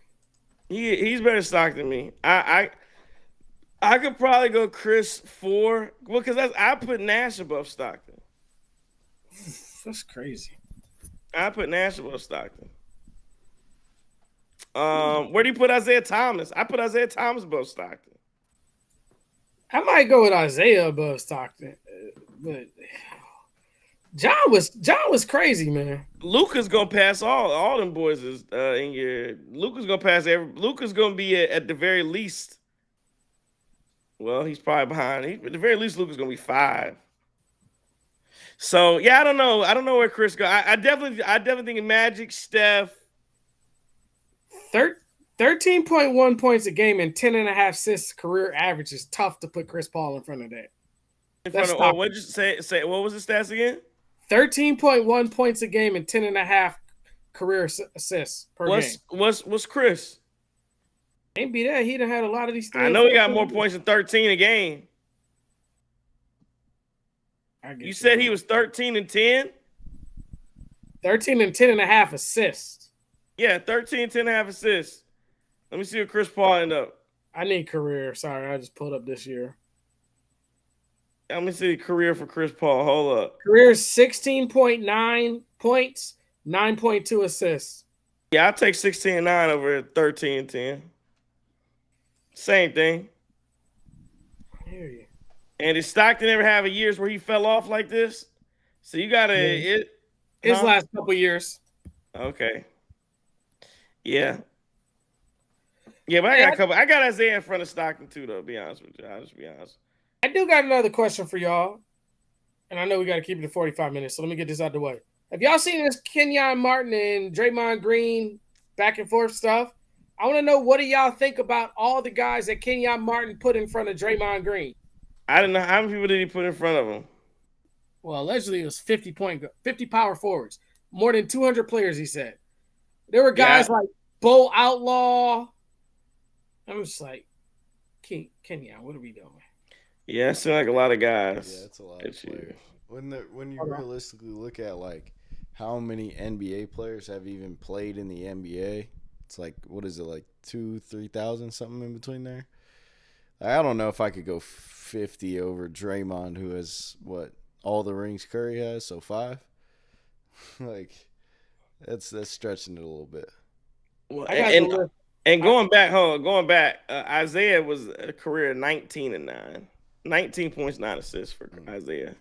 He's better than Stockton than me. I could probably go Chris 4. Well, because I put Nash above Stockton. That's crazy. I put Nash above Stockton. Where do you put Isaiah Thomas? I put Isaiah Thomas above Stockton. I might go with Isaiah above Stockton, but John was crazy, man. Luka's gonna pass all them boys in your. Luka's gonna pass Luka's gonna be at the very least. Well, he's probably behind. At the very least, Luka's gonna be 5. So yeah, I don't know. I don't know where Chris goes. I definitely think Magic, Steph. 13.1 points a game and 10.5 assists career average is tough to put Chris Paul in front of that. What did you say? What was the stats again? 13.1 points a game and 10.5 career assists per game. What's Chris? Ain't be that. He done had a lot of these things. I know he got more points than 13 a game. You said he was 13 and 10? 13 and 10.5 assists. Yeah, 13, 10.5 assists. Let me see what Chris Paul ended up. I need career. Sorry, I just pulled up this year. Let me see career for Chris Paul. Hold up. Career is 16.9 points, 9.2 assists. Yeah, I'll take 16 and 9 over 13 and 10. Same thing. I hear you. And did Stockton ever have a years where he fell off like this? So you got to his last couple years. Okay. Yeah. Yeah, but I got Isaiah in front of Stockton too, though, to be honest with you. I'll just be honest. I do got another question for y'all. And I know we got to keep it to 45 minutes, so let me get this out of the way. Have y'all seen this Kenyon Martin and Draymond Green back and forth stuff? I want to know, what do y'all think about all the guys that Kenyon Martin put in front of Draymond Green? I don't know. How many people did he put in front of him? Well, allegedly it was 50 power forwards. More than 200 players, he said. There were guys like Bo Outlaw. I'm just like, Kenyon, what are we doing? Yeah, it seems like a lot of guys. Yeah, it's a lot of players. When you realistically look at like how many NBA players have even played in the NBA, it's like, what is it, like 2,000-3,000 something in between there? I don't know if I could go 50 over Draymond, who has all the rings Curry has, so 5. Like that's stretching it a little bit. Well, and going back, Isaiah was a career 19 and 9. 19 points, 9 assists for Isaiah.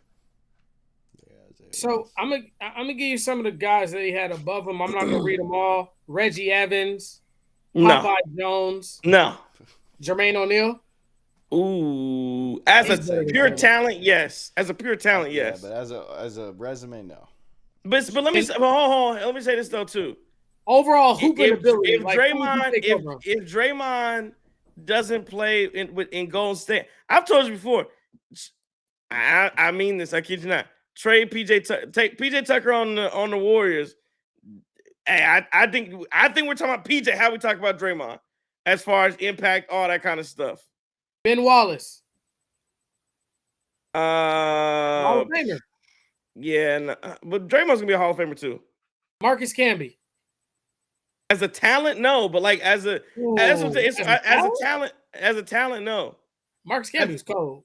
Yeah, Isaiah. So I'm gonna give you some of the guys that he had above him. I'm not gonna read them all. Reggie Evans, No. Popeye Jones, No. Jermaine O'Neal. Ooh, as He's a better than pure Draymond. talent, yes. As a pure talent, yes. Yeah, but as a resume, no. But let me say, hold on. Let me say this though too. Overall hooping ability. If Like, who would you Draymond, take over him? if Draymond doesn't play in Golden State, I've told you before. I mean this. I kid you not. Trade take PJ Tucker on the Warriors. Hey, I think we're talking about PJ. How we talk about Draymond as far as impact, all that kind of stuff. Ben Wallace. Hall Uh, of Famer. yeah, but Draymond's gonna be a Hall of Famer too. Marcus Camby. As a talent, no, but like as a talent, no. Marcus Camby's cold.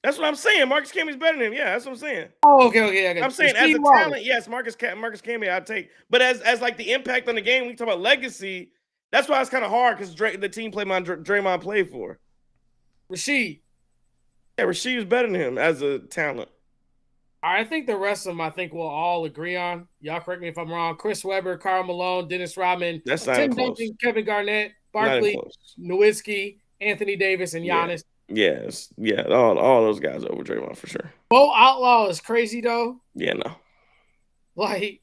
That's what I'm saying. Marcus Camby's better than him. Yeah, that's what I'm saying. Oh, okay. I got I'm saying as a talent, yes, Marcus Camby, I'd take. But as like the impact on the game, we talk about legacy. That's why it's kind of hard because the team Draymond played for. Rasheed. Yeah, Rasheed was better than him as a talent. I think the rest of them, we'll all agree on. Y'all correct me if I'm wrong. Chris Webber, Karl Malone, Dennis Rodman, That's not Tim close. Duncan, Kevin Garnett, Barkley, Nowitzki, Anthony Davis, and Giannis. Yes. Yeah. All those guys over Draymond for sure. Bo Outlaw is crazy though. Yeah, no. Like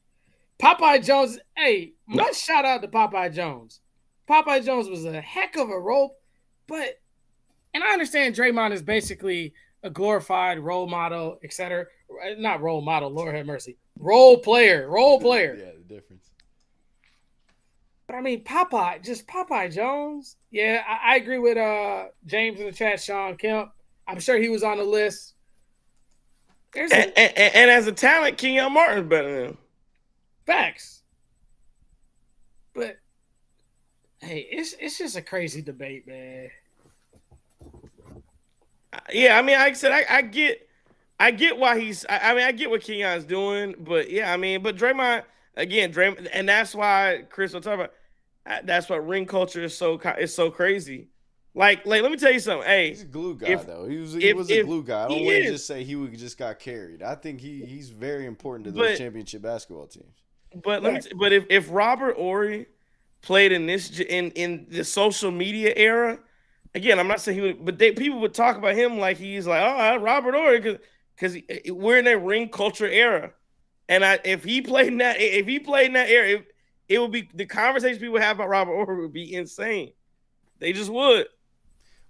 Popeye Jones. Hey, much shout out to Popeye Jones. Popeye Jones was a heck of a role, and I understand Draymond is basically a glorified role model, etc. Not role model, Lord have mercy. Role player. Yeah, the difference. But I mean, Popeye Jones. Yeah, I agree with James in the chat, Sean Kemp. I'm sure he was on the list. And as a talent, Kenyon Martin's better than him. Facts. But hey, it's just a crazy debate, man. Yeah, I mean, like I said, I get why I get what Kenyon's doing, but yeah, I mean, but Draymond, and that's why Chris will talk about. That's what ring culture is so crazy. Like, let me tell you something. Hey, he's a glue guy though. He was a glue guy. I don't want to just say he just got carried. I think he's very important to those championship basketball teams. But if Robert Horry played in the social media era, again, I'm not saying he would, but people would talk about him like he's like, oh, Robert Horry, because we're in that ring culture era, and if he played in that era, it would be the conversations people have about Robert Horry would be insane. They just would.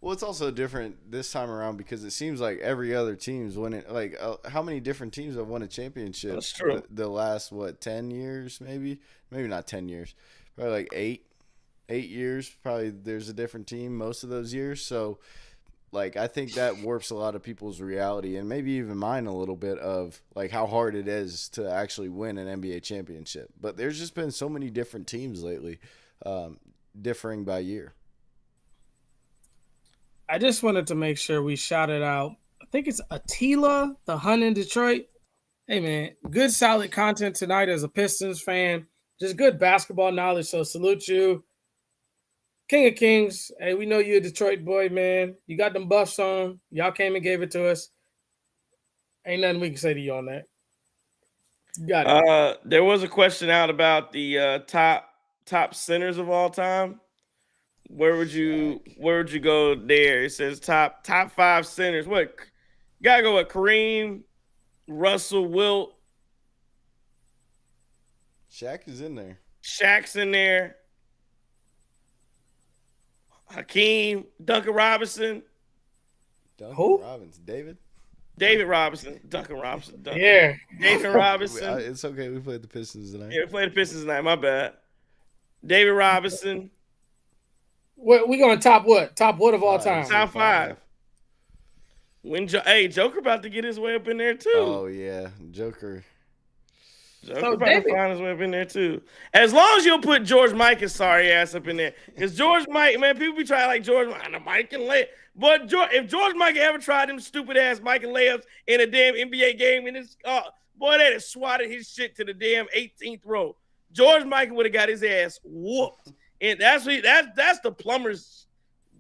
Well, it's also different this time around because it seems like every other team's winning. Like, how many different teams have won a championship? That's true. The last 10 years, maybe not 10 years, probably like 8 years. Probably there's a different team most of those years. So, like, I think that warps a lot of people's reality and maybe even mine a little bit of like how hard it is to actually win an NBA championship. But there's just been so many different teams lately, differing by year. I just wanted to make sure we shouted out. I think it's Attila, the Hun in Detroit. Hey, man, good, solid content tonight as a Pistons fan. Just good basketball knowledge, so salute you. King of Kings, hey, we know you're a Detroit boy, man. You got them buffs on. Y'all came and gave it to us. Ain't nothing we can say to you on that. You got it. There was a question out about the top centers of all time. Where would you go there? It says top 5 centers. What? You gotta go with Kareem, Russell, Wilt. Shaq is in there. Shaq's in there. Hakeem, Duncan Robinson. David Robinson. Duncan Robinson. Yeah. David Robinson. It's okay. We played the Pistons tonight. Yeah, we played the Pistons tonight. My bad. David Robinson. We going top what? Top what of all time? Top 5. Joker about to get his way up in there too. Oh yeah, Joker about to find his way up in there too. As long as you'll put George Mikan's sorry ass up in there, because George Mike, man, people be trying like George Mike and lay. But if George Mike ever tried them stupid ass Mike and layups in a damn NBA game, and this boy, they'd have swatted his shit to the damn 18th row. George Mike would have got his ass whooped. And that's the plumbers.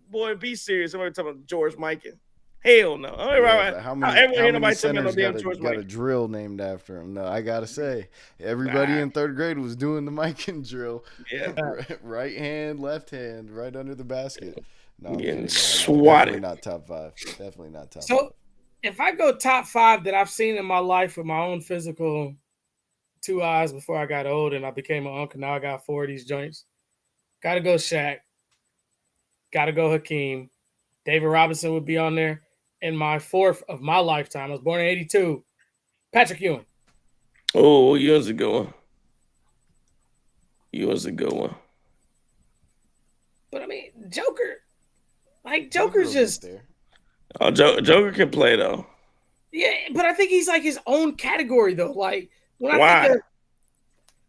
Boy, be serious. Somebody talking about George Mikan. Hell no. Yeah, but how many Nobody tell me no centers damn got George a White. drill named after him? No, I gotta say, everybody in third grade was doing the Mikan drill. Yeah. Right hand, left hand, right under the basket. No, I'm Getting kidding. swatted. Definitely not top 5. Definitely not top 5. So if I go top 5 that I've seen in my life with my own physical 2 eyes before I got old and I became an uncle, now I got 4 of these joints. Got to go Shaq. Got to go Hakeem. David Robinson would be on there. And my 4th of my lifetime, I was born in 82, Patrick Ewing. Oh, you was a good one. You was a good one. But I mean, Joker's just there. Oh, Joker can play though. Yeah, but I think he's like his own category though. Like when Why? I think of,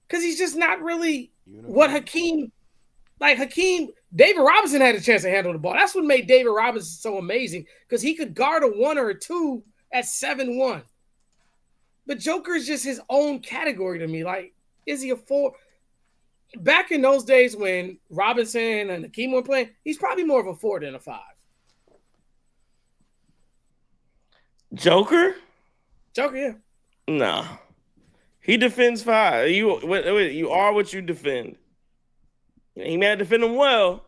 because he's just not really what Hakeem. Like Hakeem, David Robinson had a chance to handle the ball. That's what made David Robinson so amazing because he could guard a 1 or a 2 at 7'1". But Joker is just his own category to me. Like, is he a 4? Back in those days when Robinson and Hakeem were playing, he's probably more of a 4 than a 5. Joker, yeah. nah. He defends 5. You are what you defend. He may defend him well.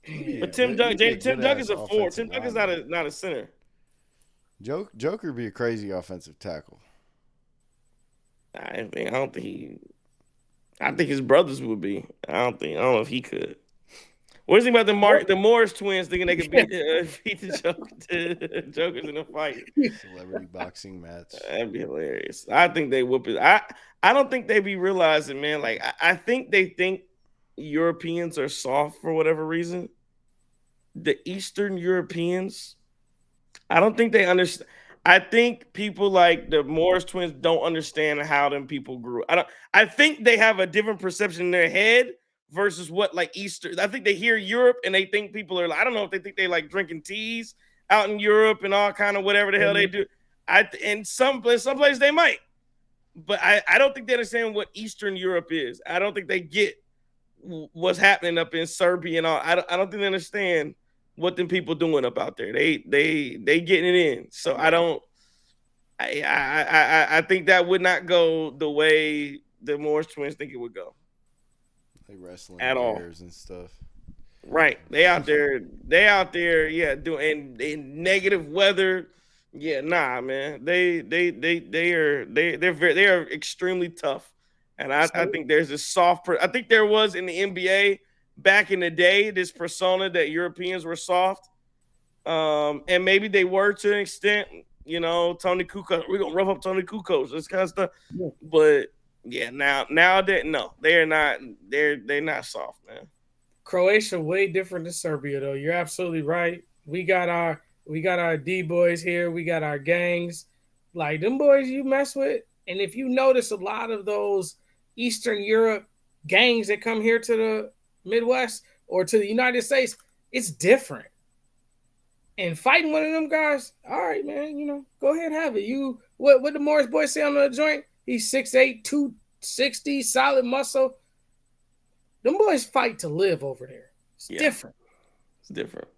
Yeah, but Tim Duncan's a 4. Tim Duncan's not a center. Joker would be a crazy offensive tackle. I think his brothers would be. I don't know if he could. What do you think about the Morris twins thinking they could beat the Jokers in a fight? Celebrity boxing match. That'd be hilarious. I think they whoop it. I don't think they be realizing, man. Like I think they think Europeans are soft for whatever reason. The Eastern Europeans, I don't think they understand. I think people like the Morris twins don't understand how them people grew. I think they have a different perception in their head versus what like Easter. I think they hear Europe and they think people are. I don't know if they think they like drinking teas out in Europe and all kind of whatever the hell they do. In some place they might, but I don't think they understand what Eastern Europe is. I don't think they get what's happening up in Serbia and all. I don't think they understand what them people doing up out there. They getting it in. So I think that would not go the way the Morris twins think it would go. They wrestling at all and stuff. Right. They out there, yeah, doing in negative weather. Yeah, nah, man. They are extremely tough. And I think there's this I think there was in the NBA back in the day, this persona that Europeans were soft. And maybe they were to an extent, Tony Kukoc. We're gonna rough up Tony Kukoc, this kind of stuff. Yeah. But yeah, now they're not soft, man. Croatia way different than Serbia, though. You're absolutely right. We got our D boys here. We got our gangs, like them boys you mess with. And if you notice, a lot of those Eastern Europe gangs that come here to the Midwest or to the United States, it's different. And fighting one of them guys, all right, man. Go ahead and have it. What the Morris boys say on the joint? He's 6'8", 260, solid muscle. Them boys fight to live over there. It's different. It's different.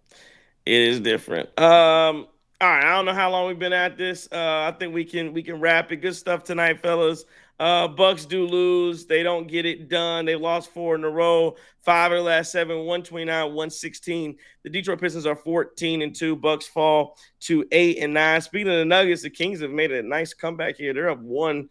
It is different. All right, I don't know how long we've been at this. I think we can wrap it. Good stuff tonight, fellas. Bucks do lose. They don't get it done. They lost 4 in a row. 5 of the last 7, 129, 116. The Detroit Pistons are 14-2. Bucks fall to 8-9. Speaking of the Nuggets, the Kings have made a nice comeback here. They're up 1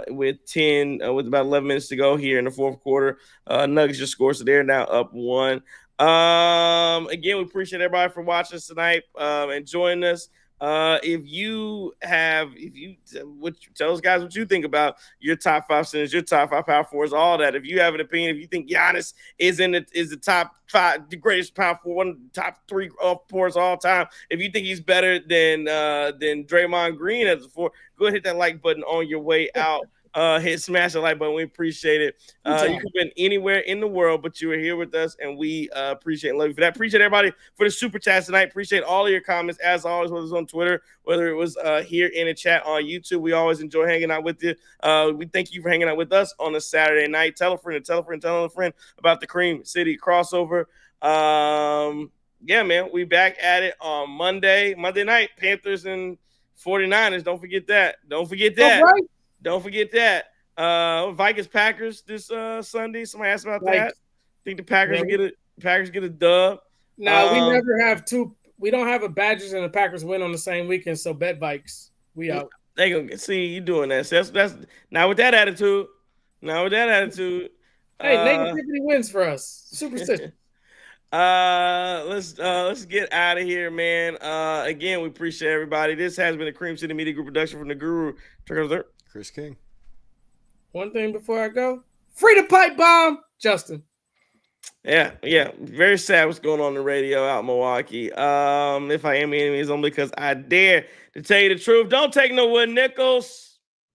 with about 11 minutes to go here in the fourth quarter. Nuggets just scored, so they're now up 1. Again, we appreciate everybody for watching us tonight and joining us. If you tell us guys what you think about your top 5 centers, your top 5 power forwards, all that. If you have an opinion, if you think Giannis is the top 5, the greatest power forward, one of the top 3 forwards all time, if you think he's better than Draymond Green as a forward, go ahead, hit that like button on your way out. Smash the like button. We appreciate it. You could have been anywhere in the world, but you were here with us, and we appreciate and love you for that. Appreciate everybody for the super chats tonight. Appreciate all of your comments, as always, whether it was on Twitter, whether it was here in the chat on YouTube. We always enjoy hanging out with you. We thank you for hanging out with us on a Saturday night. Tell a friend about the Cream City crossover. Yeah, man. We back at it on Monday night. Panthers and 49ers. Don't forget that. Don't forget that. Right. Don't forget that. Vikings Packers this Sunday. Somebody asked about that. I think the Packers get a dub. No, we never have two. We don't have a Badgers and a Packers win on the same weekend. So bet Vikes. We out. They gonna see you doing that. So that's not with that attitude. Not with that attitude. Hey, negativity wins for us. Superstition. Let's get out of here, man. Again, we appreciate everybody. This has been a Cream City Media Group production from the Guru. Chris King. One thing before I go. Free the pipe bomb, Justin. Yeah. Very sad what's going on in the radio out in Milwaukee. If I am any, it's only because I dare to tell you the truth. Don't take no wood nickels.